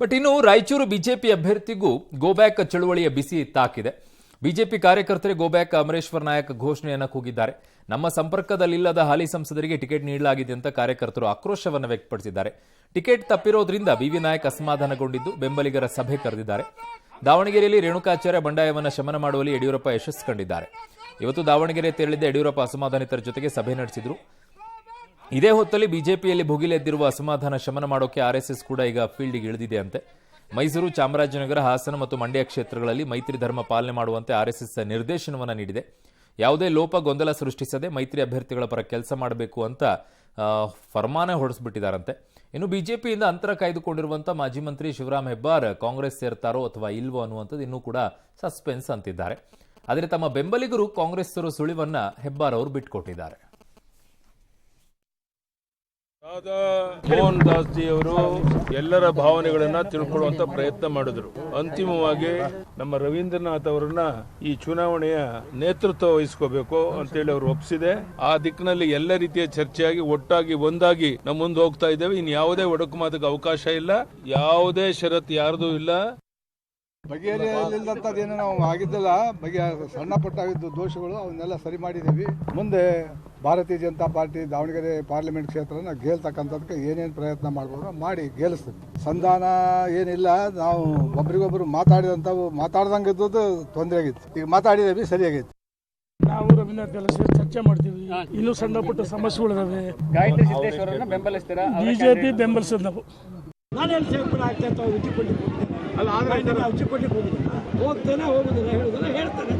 ಬಟ್ ಇನ್ನು ರಾಯಚೂರು ಬಿಜೆಪಿ ಅಭ್ಯರ್ಥಿಗೂ ಗೋಬ್ಯಾಕ್ ಚಳುವಳಿಯ ಬಿಸಿ ತಾಕಿದೆ. ಬಿಜೆಪಿ ಕಾರ್ಯಕರ್ತರೇ ಗೋಬ್ಯಾಕ್ ಅಮರೇಶ್ವರ್ ನಾಯಕ್ ಘೋಷಣೆಯನ್ನ ಕೂಗಿದ್ದಾರೆ. ನಮ್ಮ ಸಂಪರ್ಕದಲ್ಲಿಲ್ಲದ ಹಾಲಿ ಸಂಸದರಿಗೆ ಟಿಕೆಟ್ ನೀಡಲಾಗಿದೆ ಅಂತ ಕಾರ್ಯಕರ್ತರು ಆಕ್ರೋಶವನ್ನು ವ್ಯಕ್ತಪಡಿಸಿದ್ದಾರೆ. ಟಿಕೆಟ್ ತಪ್ಪಿರೋದ್ರಿಂದ BV ನಾಯಕ್ ಅಸಮಾಧಾನಗೊಂಡಿದ್ದು ಬೆಂಬಲಿಗರ ಸಭೆ ಕರೆದಿದ್ದಾರೆ. ದಾವಣಗೆರೆಯಲ್ಲಿ ರೇಣುಕಾಚಾರ್ಯ ಬಂಡಾಯವನ್ನು ಶಮನ ಮಾಡುವಲ್ಲಿ ಯಡಿಯೂರಪ್ಪ ಯಶಸ್ಸು ಕಂಡಿದ್ದಾರೆ. ಇವತ್ತು ದಾವಣಗೆರೆ ತೆರಳಿದ್ದ ಯಡಿಯೂರಪ್ಪ ಅಸಮಾಧಾನಿತರ ಜೊತೆಗೆ ಸಭೆ ನಡೆಸಿದ್ರು. ಇದೇ ಹೊತ್ತಲ್ಲಿ ಬಿಜೆಪಿಯಲ್ಲಿ ಭುಗಿಲೆದ್ದಿರುವ ಅಸಮಾಧಾನ ಶಮನ ಮಾಡೋಕೆ RSS ಕೂಡ ಈಗ ಫೀಲ್ಡ್ಗೆ ಇಳಿದಿದೆ ಅಂತೆ. ಮೈಸೂರು, ಚಾಮರಾಜನಗರ, ಹಾಸನ ಮತ್ತು ಮಂಡ್ಯ ಕ್ಷೇತ್ರಗಳಲ್ಲಿ ಮೈತ್ರಿ ಧರ್ಮ ಪಾಲನೆ ಮಾಡುವಂತೆ RSS ನಿರ್ದೇಶನವನ್ನು ನೀಡಿದೆ. ಯಾವುದೇ ಲೋಪ ಗೊಂದಲ ಸೃಷ್ಟಿಸದೆ ಮೈತ್ರಿ ಅಭ್ಯರ್ಥಿಗಳ ಪರ ಕೆಲಸ ಮಾಡಬೇಕು ಅಂತ ಫರ್ಮಾನೆ ಹೊರಡಿಸ್ಬಿಟ್ಟಿದ್ದಾರಂತೆ. ಇನ್ನು ಬಿಜೆಪಿಯಿಂದ ಅಂತರ ಕಾಯ್ದುಕೊಂಡಿರುವಂಥ ಮಾಜಿ ಮಂತ್ರಿ ಶಿವರಾಮ್ ಹೆಬ್ಬಾರ್ ಕಾಂಗ್ರೆಸ್ ಸೇರ್ತಾರೋ ಅಥವಾ ಇಲ್ವೋ ಅನ್ನುವಂಥದ್ದು ಇನ್ನೂ ಕೂಡ ಸಸ್ಪೆನ್ಸ್ ಅಂತಿದ್ದಾರೆ. ಆದರೆ ತಮ್ಮ ಬೆಂಬಲಿಗರು ಕಾಂಗ್ರೆಸ್ ಸುಳಿವನ್ನ ಹೆಬ್ಬಾರ್ ಅವರು ಬಿಟ್ಕೊಟ್ಟಿದ್ದಾರೆ. ಮೋಹನ್ ದಾಸ್ ಜಿ ಅವರು ಎಲ್ಲರ ಭಾವನೆಗಳನ್ನ ತಿಳ್ಕೊಳ್ಳುವಂತ ಪ್ರಯತ್ನ ಮಾಡಿದ್ರು. ಅಂತಿಮವಾಗಿ ನಮ್ಮ ರವೀಂದ್ರನಾಥ್ ಅವರನ್ನ ಈ ಚುನಾವಣೆಯ ನೇತೃತ್ವ ವಹಿಸ್ಕೋಬೇಕು ಅಂತೇಳಿ ಅವರು ಒಪ್ಪಿಸಿದೆ. ಆ ದಿಕ್ಕಿನಲ್ಲಿ ಎಲ್ಲ ರೀತಿಯ ಚರ್ಚೆಯಾಗಿ ಒಟ್ಟಾಗಿ ಒಂದಾಗಿ ನಮ್ಮ ಮುಂದೆ ಹೋಗ್ತಾ ಇದ್ದೇವೆ. ಇನ್ನು ಯಾವುದೇ ಒಡಕು ಮಾತಕ್ಕೆ ಅವಕಾಶ ಇಲ್ಲ, ಯಾವುದೇ ಷರತ್ತು ಯಾರ್ದು ಇಲ್ಲ. ಬಗೆಹರಿಯಲಿಲ್ಲಂಥದ್ದೇನು ನಾವು ಆಗಿದ್ದಲ್ಲ, ಸಣ್ಣ ಪುಟ್ಟ ಆಗಿದ್ದು ದೋಷಗಳು ಅವನ್ನೆಲ್ಲ ಸರಿ ಮಾಡಿದ್ದೀವಿ. ಮುಂದೆ ಭಾರತೀಯ ಜನತಾ ಪಾರ್ಟಿ ದಾವಣಗೆರೆ ಪಾರ್ಲಿಮೆಂಟ್ ಕ್ಷೇತ್ರನ ಗೆಲ್ತಕ್ಕಂಥದಕ್ಕೆ ಏನೇನು ಪ್ರಯತ್ನ ಮಾಡ್ಬೋದು ಮಾಡಿ ಗೆಲ್ಲಿಸ್ತೀವಿ. ಸಂಧಾನ ಏನಿಲ್ಲ, ನಾವು ಒಬ್ರಿಗೊಬ್ರು ಮಾತಾಡ್ದಂಗೆ ಇದ್ದದ್ದು ತೊಂದರೆ ಆಗಿತ್ತು. ಈಗ ಮಾತಾಡಿದ್ದೀವಿ, ಸರಿಯಾಗೈತಿ. ನಾವು ರವೀಂದ್ರನಾಥ್ ಎಲ್ಲ ಸೇರಿ ಚರ್ಚೆ ಮಾಡ್ತೀವಿ. ಇನ್ನೂ ಸಣ್ಣ ಪುಟ್ಟ ಸಮಸ್ಯೆಗಳಿದಾವೆ. ಬಿಜೆಪಿ ಬೆಂಬಲಿಸೋದು ನಾವು. ನಾನೇನು ಸೇರ್ಪಡೆ ಆಗ್ತಾ ಇತ್ತು ಹೋಗ್ತಾನೆ ಹೋಗುದಿಲ್ಲ, ಹೇಳುದಿಲ್ಲ ಹೇಳ್ತಾನೆ.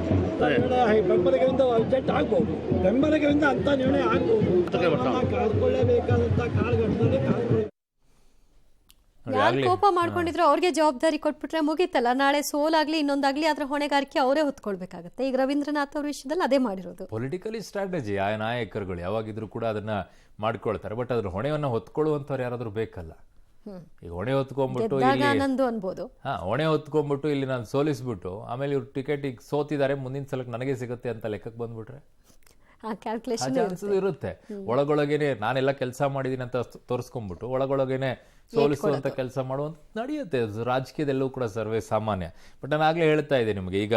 ಬೆಂಬಲಿಗರಿಂದ ಅರ್ಜೆಂಟ್ ಆಗ್ಬಹುದು, ಬೆಂಬಲಿಗರಿಂದ ಅಂತ ನಿರ್ಣಯ ಆಗ್ಬಹುದು. ಕಾದ್ಕೊಳ್ಳೇಬೇಕಾದಂತ ಕಾಲಘಟ್ಟದಲ್ಲಿ ಯಾರು ಕೋಪ ಮಾಡ್ಕೊಂಡಿದ್ರು ಅವ್ರಿಗೆ ಜವಾಬ್ದಾರಿ ಕೊಟ್ಬಿಟ್ರೆ ಮುಗೀತಲ್ಲ. ನಾಳೆ ಸೋಲಾಗ್ಲಿ ಇನ್ನೊಂದಾಗ್ಲಿ ಅದ್ರ ಹೊಣೆಗಾರಿಕೆ ಅವರೇ ಹೊತ್ಕೊಳ್ಬೇಕಾಗತ್ತೆ. ಈಗ ರವೀಂದ್ರನಾಥ್ ಅವ್ರ ವಿಷಯದಲ್ಲಿ ಅದೇ ಮಾಡಿರೋದು. ಪೊಲಿಟಿಕಲಿ ಸ್ಟ್ರಾಟಜಿ ಆ ನಾಯಕರುಗಳು ಯಾವಾಗಿದ್ರು ಕೂಡ ಅದನ್ನ ಮಾಡ್ಕೊಳ್ತಾರೆ. ಬಟ್ ಅದ್ರ ಹೊಣೆಯನ್ನ ಹೊತ್ಕೊಳ್ಳುವಂಥವ್ರು ಯಾರಾದ್ರೂ ಬೇಕಲ್ಲ. ಈಗ ಹೊಣೆ ಹೊತ್ಕೊಂಡ್ಬಿಟ್ಟು ಹೊಣೆ ಹೊತ್ಕೊಂಡ್ಬಿಟ್ಟು ಇಲ್ಲಿ ನಾನು ಸೋಲಿಸ್ಬಿಟ್ಟು ಆಮೇಲೆ ಇವ್ರು ಟಿಕೆಟ್ ಈಗ ಸೋತಿದ್ದಾರೆ, ಮುಂದಿನ ಸಲಕ್ಕೆ ನನಗೆ ಸಿಗುತ್ತೆ ಅಂತ ಲೆಕ್ಕಕ್ಕೆ ಬಂದ್ಬಿಟ್ರೆ ಚಾನ್ಸಸ್ ಇರುತ್ತೆ. ಒಳಗೊಳಗೇನೆ ನಾನೆಲ್ಲ ಕೆಲಸ ಮಾಡಿದೀನಿ ಅಂತ ತೋರಿಸ್ಕೊಂಡ್ಬಿಟ್ಟು ಒಳಗೊಳಗೇನೆ ಸೋಲಿಸುವಂತ ಕೆಲಸ ಮಾಡುವಂತ ನಡೆಯುತ್ತೆ. ರಾಜಕೀಯದಲ್ಲೂ ಕೂಡ ಸರ್ವೇ ಸಾಮಾನ್ಯ. ಬಟ್ ನಾನು ಆಗ್ಲೇ ಹೇಳ್ತಾ ಇದ್ದೆ ನಿಮಗೆ, ಈಗ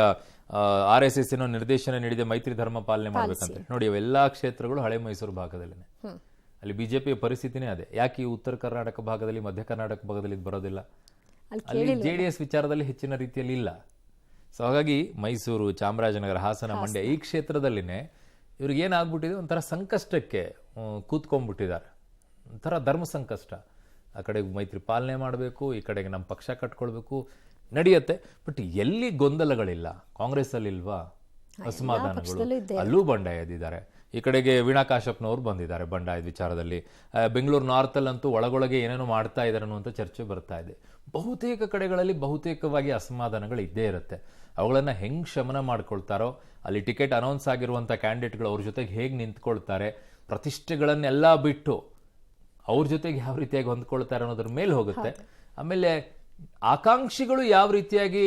RSS ನಿರ್ದೇಶನ ನೀಡಿದೆ ಮೈತ್ರಿ ಧರ್ಮ ಪಾಲನೆ ಮಾಡ್ಬೇಕಂತ. ನೋಡಿ ಎಲ್ಲಾ ಕ್ಷೇತ್ರಗಳು ಹಳೆ ಮೈಸೂರು ಭಾಗದಲ್ಲಿನೆ. ಅಲ್ಲಿ ಬಿಜೆಪಿಯ ಪರಿಸ್ಥಿತಿನೇ ಅದೇ. ಯಾಕೆ ಈ ಉತ್ತರ ಕರ್ನಾಟಕ ಭಾಗದಲ್ಲಿ, ಮಧ್ಯ ಕರ್ನಾಟಕ ಭಾಗದಲ್ಲಿ ಬರೋದಿಲ್ಲ? ಅಲ್ಲಿ JDS ವಿಚಾರದಲ್ಲಿ ಹೆಚ್ಚಿನ ರೀತಿಯಲ್ಲಿ ಇಲ್ಲ. ಸೊ ಹಾಗಾಗಿ ಮೈಸೂರು, ಚಾಮರಾಜನಗರ, ಹಾಸನ, ಮಂಡ್ಯ ಈ ಕ್ಷೇತ್ರದಲ್ಲಿನೇ ಇವ್ರಿಗೆ ಏನಾಗ್ಬಿಟ್ಟಿದೆ, ಒಂಥರ ಸಂಕಷ್ಟಕ್ಕೆ ಕೂತ್ಕೊಂಡ್ಬಿಟ್ಟಿದ್ದಾರೆ. ಒಂಥರ ಧರ್ಮ ಸಂಕಷ್ಟ. ಆ ಕಡೆಗೆ ಮೈತ್ರಿ ಪಾಲನೆ ಮಾಡಬೇಕು, ಈ ಕಡೆಗೆ ನಮ್ಮ ಪಕ್ಷ ಕಟ್ಕೊಳ್ಬೇಕು, ನಡೆಯುತ್ತೆ. ಬಟ್ ಎಲ್ಲಿ ಗೊಂದಲಗಳಿಲ್ಲ, ಕಾಂಗ್ರೆಸ್ ಅಲ್ಲಿ ಇಲ್ವಾ ಅಸಮಾಧಾನಗಳು? ಅಲ್ಲೂ ಬಂಡಾಯ ಎದ್ದಿದ್ದಾರೆ. ಈ ಕಡೆಗೆ ವೀಣಾ ಕಾಶ್ಯಪ್ನವ್ರು ಬಂದಿದ್ದಾರೆ ಬಂಡಾಯದ ವಿಚಾರದಲ್ಲಿ. ಬೆಂಗಳೂರು ನಾರ್ತಲ್ಲಂತೂ ಒಳಗೊಳಗೆ ಏನೇನೋ ಮಾಡ್ತಾ ಇದ್ದಾರೆ ಅನ್ನುವಂಥ ಚರ್ಚೆ ಬರ್ತಾ ಇದೆ. ಬಹುತೇಕ ಕಡೆಗಳಲ್ಲಿ ಬಹುತೇಕವಾಗಿ ಅಸಮಾಧಾನಗಳು ಇದ್ದೇ ಇರುತ್ತೆ. ಅವುಗಳನ್ನು ಹೆಂಗೆ ಶಮನ ಮಾಡ್ಕೊಳ್ತಾರೋ, ಅಲ್ಲಿ ಟಿಕೆಟ್ ಅನೌನ್ಸ್ ಆಗಿರುವಂಥ ಕ್ಯಾಂಡಿಡೇಟ್ಗಳು ಅವ್ರ ಜೊತೆಗೆ ಹೇಗೆ ನಿಂತ್ಕೊಳ್ತಾರೆ, ಪ್ರತಿಷ್ಠೆಗಳನ್ನೆಲ್ಲ ಬಿಟ್ಟು ಅವ್ರ ಜೊತೆಗೆ ಯಾವ ರೀತಿಯಾಗಿ ಹೊಂದ್ಕೊಳ್ತಾರೆ ಅನ್ನೋದ್ರ ಮೇಲೆ ಹೋಗುತ್ತೆ. ಆಮೇಲೆ ಆಕಾಂಕ್ಷಿಗಳು ಯಾವ ರೀತಿಯಾಗಿ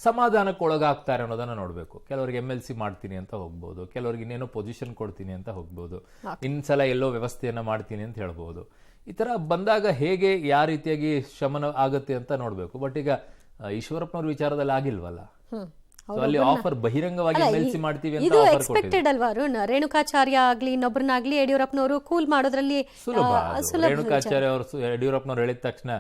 ಸಮಾಧಾನಕ್ಕೆ ಒಳಗಾಗ್ತಾರೆ ಅನ್ನೋದನ್ನ ನೋಡಬೇಕು. ಕೆಲವರಿಗೆ MLC ಮಾಡ್ತೀನಿ ಅಂತ ಹೋಗ್ಬೋದು, ಕೆಲವರಿಗೆ ಇನ್ನೇನೋ ಪೊಸಿಷನ್ ಕೊಡ್ತೀನಿ ಅಂತ ಹೋಗ್ಬೋದು, ಇನ್ನೊಂದ್ಸಲ ಎಲ್ಲೋ ವ್ಯವಸ್ಥೆಯನ್ನ ಮಾಡ್ತೀನಿ ಅಂತ ಹೇಳ್ಬೋದು. ಈ ತರ ಬಂದಾಗ ಹೇಗೆ ಯಾವ ರೀತಿಯಾಗಿ ಶಮನ ಆಗುತ್ತೆ ಅಂತ ನೋಡ್ಬೇಕು. ಬಟ್ ಈಗ ಈಶ್ವರಪ್ಪನವ್ರ ವಿಚಾರದಲ್ಲಿ ಆಗಿಲ್ವಲ್ಲ. ಅಲ್ಲಿ ಆಫರ್ ಬಹಿರಂಗವಾಗಿ MLC ಮಾಡ್ತೀವಿ ಅಂತ ಇದು ಎಕ್ಸ್ಪೆಕ್ಟೆಡ್ ಅಲ್ವಾ ಅರುಣ್? ರೇಣುಕಾಚಾರ್ಯ ಆಗ್ಲಿ ಇನ್ನೊಬ್ಬರನ್ನಾಗ್ಲಿ ಯಡಿಯೂರಪ್ಪನವರು ಕೂಲ್ ಮಾಡೋದ್ರಲ್ಲಿ ಸುಲಭ. ರೇಣುಕಾಚಾರ್ಯ ಅವರು ಯಡಿಯೂರಪ್ಪನವ್ರು ಹೇಳಿದ ತಕ್ಷಣ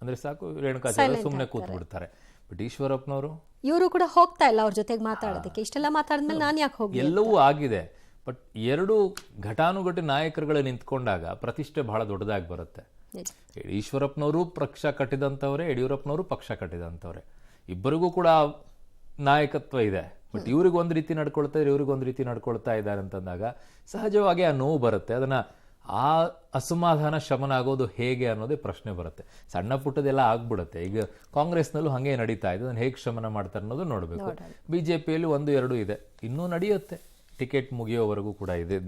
ಅಂದ್ರೆ ಸಾಕು, ರೇಣುಕಾಚಾರ್ಯ ಸುಮ್ಮನೆ ಕೂತ್ ಬಿಡ್ತಾರೆ. ಬಟ್ ಈಶ್ವರಪ್ಪನವರು ಇವರು ಕೂಡ ಹೋಗ್ತಾ ಇಲ್ಲ ಅವ್ರ ಜೊತೆಗೆ ಮಾತಾಡೋದಕ್ಕೆ. ಇಷ್ಟೆಲ್ಲ ಮಾತಾಡಿದ್ಮೇಲೆ ನಾನು ಯಾಕೆ ಹೋಗಿ? ಎಲ್ಲವೂ ಆಗಿದೆ. ಬಟ್ ಎರಡು ಘಟಾನುಘಟಿ ನಾಯಕರುಗಳು ನಿಂತ್ಕೊಂಡಾಗ ಪ್ರತಿಷ್ಠೆ ಬಹಳ ದೊಡ್ಡದಾಗಿ ಬರುತ್ತೆ. ಈಶ್ವರಪ್ಪನವರು ಪಕ್ಷ ಕಟ್ಟಿದಂಥವ್ರೆ, ಯಡಿಯೂರಪ್ಪನವರು ಪಕ್ಷ ಕಟ್ಟಿದಂಥವ್ರೆ. ಇಬ್ಬರಿಗೂ ಕೂಡ ನಾಯಕತ್ವ ಇದೆ. ಬಟ್ ಇವ್ರಿಗೆ ಒಂದು ರೀತಿ ನಡ್ಕೊಳ್ತಾ ಇದ್ರೆ ಇವ್ರಿಗೊಂದು ರೀತಿ ನಡ್ಕೊಳ್ತಾ ಇದ್ದಾರೆ ಅಂತಂದಾಗ ಸಹಜವಾಗಿ ಆ ನೋವು ಬರುತ್ತೆ. ಅದನ್ನ ಆ ಅಸಮಾಧಾನ ಶಮನ ಆಗೋದು ಹೇಗೆ ಅನ್ನೋದೇ ಪ್ರಶ್ನೆ ಬರುತ್ತೆ. ಸಣ್ಣ ಪುಟ್ಟದೆಲ್ಲ ಆಗ್ಬಿಡುತ್ತೆ. ಈಗ ಕಾಂಗ್ರೆಸ್ನಲ್ಲೂ ಹಾಗೆ ನಡೀತಾ ಇದೆ. ಅದನ್ನ ಹೇಗೆ ಶಮನ ಮಾಡ್ತಾರೆ ಅನ್ನೋದು ನೋಡಬೇಕು. ಬಿಜೆಪಿಯಲ್ಲಿ 1-2 ಇದೆ, ಇನ್ನೂ ನಡೆಯುತ್ತೆ. ಟಿಕೆಟ್ ಮುಗಿಯೋವರೆಗೂ ಕೂಡ ಇದೆ.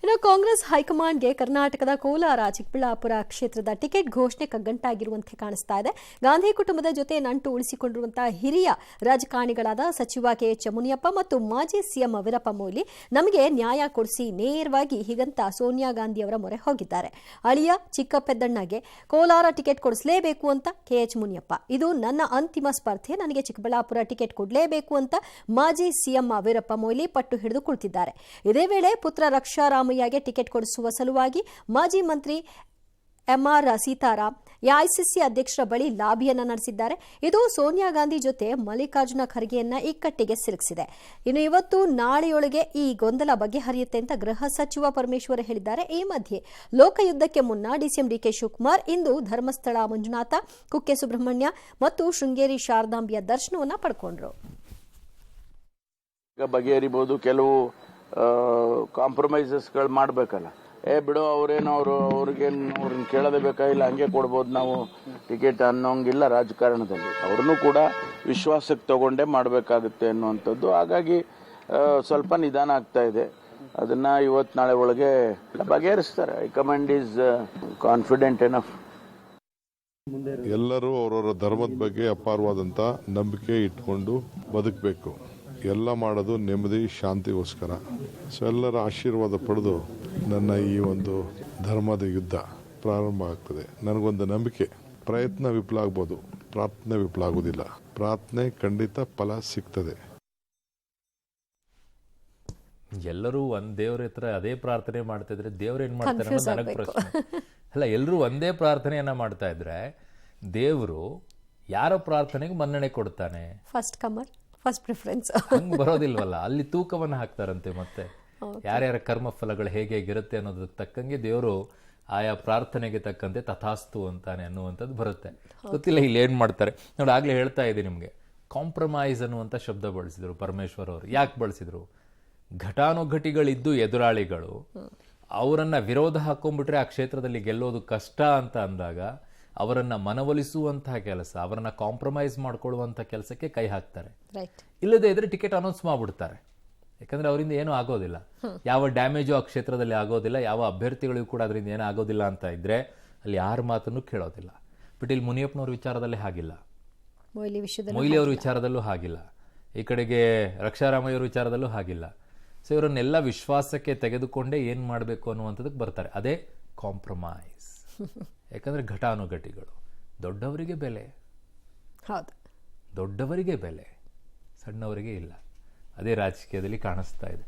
ಇನ್ನು ಕಾಂಗ್ರೆಸ್ ಹೈಕಮಾಂಡ್ಗೆ ಕರ್ನಾಟಕದ ಕೋಲಾರ, ಚಿಕ್ಕಬಳ್ಳಾಪುರ ಕ್ಷೇತ್ರದ ಟಿಕೆಟ್ ಘೋಷಣೆ ಕಗ್ಗಂಟಾಗಿರುವಂತೆ ಕಾಣಿಸ್ತಾ ಇದೆ. ಗಾಂಧಿ ಕುಟುಂಬದ ಜೊತೆ ನಂಟು ಉಳಿಸಿಕೊಂಡಿರುವಂತಹ ಹಿರಿಯ ರಾಜಕಾರಣಿಗಳಾದ ಸಚಿವ KH ಮುನಿಯಪ್ಪ ಮತ್ತು ಮಾಜಿ CM ವೀರಪ್ಪ ಮೊಯ್ಲಿ ನಮಗೆ ನ್ಯಾಯ ಕೊಡಿಸಿ ನೇರವಾಗಿ ಹೀಗಂತ ಸೋನಿಯಾ ಗಾಂಧಿ ಅವರ ಮೊರೆ ಹೋಗಿದ್ದಾರೆ. ಅಳಿಯ ಚಿಕ್ಕಪೆದ್ದಣ್ಣಗೆ ಕೋಲಾರ ಟಿಕೆಟ್ ಕೊಡಿಸಲೇಬೇಕು ಅಂತ KH ಮುನಿಯಪ್ಪ. ಇದು ನನ್ನ ಅಂತಿಮ ಸ್ಪರ್ಧೆ, ನನಗೆ ಚಿಕ್ಕಬಳ್ಳಾಪುರ ಟಿಕೆಟ್ ಕೊಡಲೇಬೇಕು ಅಂತ ಮಾಜಿ CM ವೀರಪ್ಪ ಮೊಯ್ಲಿ ಪಟ್ಟು ಹಿಡಿದು ಕುಳಿತಿದ್ದಾರೆ. ಇದೇ ವೇಳೆ ಪುತ್ರ ರಕ್ಷಾರಾಮಯ್ಯಗೆ ಟಿಕೆಟ್ ಕೊಡಿಸುವ ಸಲುವಾಗಿ ಮಾಜಿ ಮಂತ್ರಿ MR ಸೀತಾರಾಮ್ AICC ಅಧ್ಯಕ್ಷರ ಬಳಿ ಲಾಬಿಯನ್ನ ನಡೆಸಿದ್ದಾರೆ. ಇದು ಸೋನಿಯಾ ಗಾಂಧಿ ಜೊತೆ ಮಲ್ಲಿಕಾರ್ಜುನ ಖರ್ಗೆಯನ್ನ ಇಕ್ಕಟ್ಟಿಗೆ ಸಿಲುಕಿಸಿದೆ. ಇನ್ನು ಇವತ್ತು ನಾಳೆಯೊಳಗೆ ಈ ಗೊಂದಲ ಬಗೆಹರಿಯುತ್ತೆ ಅಂತ ಗೃಹ ಸಚಿವ ಪರಮೇಶ್ವರ್ ಹೇಳಿದ್ದಾರೆ. ಈ ಮಧ್ಯೆ ಲೋಕಯುದ್ಧಕ್ಕೆ ಮುನ್ನ DCM DK ಶಿವಕುಮಾರ್ ಇಂದು ಧರ್ಮಸ್ಥಳ ಮಂಜುನಾಥ, ಕುಕ್ಕೆ ಸುಬ್ರಹ್ಮಣ್ಯ ಮತ್ತು ಶೃಂಗೇರಿ ಶಾರದಾಂಬಿಯ ದರ್ಶನವನ್ನ ಪಡ್ಕೊಂಡ್ರು. ಬಗೆಹರಿಬಹುದು, ಕೆಲವು ಕಾಂಪ್ರಮೈಸಸ್ಗಳು ಮಾಡಬೇಕಲ್ಲ. ಬಿಡು ಅವ್ರೇನು ಅವ್ರನ್ನ ಕೇಳೋದೇ ಬೇಕಾಗಿಲ್ಲ, ಹಂಗೆ ಕೊಡ್ಬೋದು ನಾವು ಟಿಕೆಟ್ ಅನ್ನೋಂಗಿಲ್ಲ ರಾಜಕಾರಣದಲ್ಲಿ. ಅವ್ರನ್ನೂ ಕೂಡ ವಿಶ್ವಾಸಕ್ಕೆ ತಗೊಂಡೇ ಮಾಡಬೇಕಾಗುತ್ತೆ ಅನ್ನುವಂಥದ್ದು. ಹಾಗಾಗಿ ಸ್ವಲ್ಪ ನಿಧಾನ ಆಗ್ತಾ ಇದೆ. ಅದನ್ನ ಇವತ್ತು ನಾಳೆ ಒಳಗೆ ಬಗೆಹರಿಸ್ತಾರೆ. High command is confident enough. ಎಲ್ಲರೂ ಅವರವರ ಧರ್ಮದ ಬಗ್ಗೆ ಅಪಾರವಾದಂಥ ನಂಬಿಕೆ ಇಟ್ಕೊಂಡು ಬದುಕಬೇಕು. ಎಲ್ಲ ಮಾಡೋದು ನೆಮ್ಮದಿ ಶಾಂತಿಗೋಸ್ಕರ. ಸೊ ಎಲ್ಲರ ಆಶೀರ್ವಾದ ಪಡೆದು ನನ್ನ ಈ ಒಂದು ಧರ್ಮದ ಯುದ್ಧ ಪ್ರಾರಂಭ ಆಗ್ತದೆ. ನನಗೊಂದು ನಂಬಿಕೆ, ಪ್ರಯತ್ನ ವಿಫಲ ಆಗ್ಬೋದು, ಪ್ರಾರ್ಥನೆ ವಿಫಲ ಆಗೋದಿಲ್ಲ. ಪ್ರಾರ್ಥನೆ ಖಂಡಿತ ಫಲ ಸಿಗ್ತದೆ. ಎಲ್ಲರೂ ಒಂದ್ ದೇವ್ರ ಹತ್ರ ಅದೇ ಪ್ರಾರ್ಥನೆ ಮಾಡ್ತಾ ಇದ್ರೆ ದೇವ್ರ ಏನ್ ಮಾಡ್ತಾರೆ ಅನ್ನೋದು ನನಗೆ ಪ್ರಶ್ನೆ. ಅಲ್ಲ, ಎಲ್ಲರೂ ಒಂದೇ ಪ್ರಾರ್ಥನೆಯನ್ನ ಮಾಡ್ತಾ ಇದ್ರೆ ದೇವರು ಯಾರ ಪ್ರಾರ್ಥನೆಗೆ ಮನ್ನಣೆ ಕೊಡ್ತಾನೆ? ಫಸ್ಟ್ ಕಮರ್, ಫಸ್ಟ್ ಪ್ರಿಫರೆನ್ಸ್. ಹಂಗ್ ಬರೋದಿಲ್ವಲ್ಲ, ಅಲ್ಲಿ ತೂಕವನ್ನ ಹಾಕ್ತಾರಂತೆ. ಮತ್ತೆ ಯಾರ್ಯಾರ ಕರ್ಮ ಫಲಗಳು ಹೇಗೆ ಹೇಗಿರುತ್ತೆ ಅನ್ನೋದಕ್ಕೆ ತಕ್ಕಂಗೆ ದೇವರು ಆಯಾ ಪ್ರಾರ್ಥನೆಗೆ ತಕ್ಕಂತೆ ತಥಾಸ್ತು ಅಂತಾನೆ ಅನ್ನುವಂಥದ್ದು ಬರುತ್ತೆ. ಗೊತ್ತಿಲ್ಲ ಇಲ್ಲಿ ಏನ್ ಮಾಡ್ತಾರೆ ನೋಡಿ. ಆಗ್ಲೇ ಹೇಳ್ತಾ ಇದ್ದೀನಿ ನಿಮ್ಗೆ, ಕಾಂಪ್ರಮೈಸ್ ಅನ್ನುವಂಥ ಶಬ್ದ ಬಳಸಿದ್ರು ಪರಮೇಶ್ವರ್ ಅವರು. ಯಾಕೆ ಬಳಸಿದ್ರು? ಘಟಾನುಘಟಿಗಳಿದ್ದು ಎದುರಾಳಿಗಳು ಅವರನ್ನ ವಿರೋಧ ಹಾಕೊಂಡ್ಬಿಟ್ರೆ ಆ ಕ್ಷೇತ್ರದಲ್ಲಿ ಗೆಲ್ಲೋದು ಕಷ್ಟ ಅಂತ ಅಂದಾಗ ಅವರನ್ನ ಮನವೊಲಿಸುವಂತಹ ಕೆಲಸ, ಅವರನ್ನ ಕಾಂಪ್ರಮೈಸ್ ಮಾಡ್ಕೊಳ್ಳುವಂತ ಕೆಲಸಕ್ಕೆ ಕೈ ಹಾಕ್ತಾರೆ. ಇಲ್ಲದೆ ಇದ್ರೆ ಟಿಕೆಟ್ ಅನೌನ್ಸ್ ಮಾಡ್ಬಿಡ್ತಾರೆ. ಯಾಕಂದ್ರೆ ಅವರಿಂದ ಏನೂ ಆಗೋದಿಲ್ಲ, ಯಾವ ಡ್ಯಾಮೇಜು ಆ ಕ್ಷೇತ್ರದಲ್ಲಿ ಆಗೋದಿಲ್ಲ, ಯಾವ ಅಭ್ಯರ್ಥಿಗಳಿಗೂ ಕೂಡ ಅದರಿಂದ ಏನೂ ಆಗೋದಿಲ್ಲ ಅಂತ ಇದ್ರೆ ಅಲ್ಲಿ ಯಾರ ಮಾತನ್ನು ಕೇಳೋದಿಲ್ಲ. ಬಟ್ ಇಲ್ಲಿ ಮುನಿಯಪ್ಪನವ್ರ ವಿಚಾರದಲ್ಲಿ ಹಾಗಿಲ್ಲ, ಮೊಯ್ಲಿ ಅವ್ರ ವಿಚಾರದಲ್ಲೂ ಹಾಗಿಲ್ಲ, ಈ ಕಡೆಗೆ ರಕ್ಷಾರಾಮಯ್ಯವ್ರ ವಿಚಾರದಲ್ಲೂ ಹಾಗಿಲ್ಲ. ಸೊ ಇವರನ್ನೆಲ್ಲ ವಿಶ್ವಾಸಕ್ಕೆ ತೆಗೆದುಕೊಂಡೇ ಏನ್ ಮಾಡಬೇಕು ಅನ್ನುವಂಥದ್ದಕ್ಕೆ ಬರ್ತಾರೆ. ಅದೇ ಕಾಂಪ್ರಮೈಸ್. ಯಾಕಂದ್ರೆ ಘಟಾನುಘಟಿಗಳು, ದೊಡ್ಡವರಿಗೆ ಬೆಲೆ, ದೊಡ್ಡವರಿಗೆ ಬೆಲೆ, ಸಣ್ಣವರಿಗೆ ಇಲ್ಲ. ಅದೇ ರಾಜಕೀಯದಲ್ಲಿ ಕಾಣಿಸ್ತಾ ಇದೆ.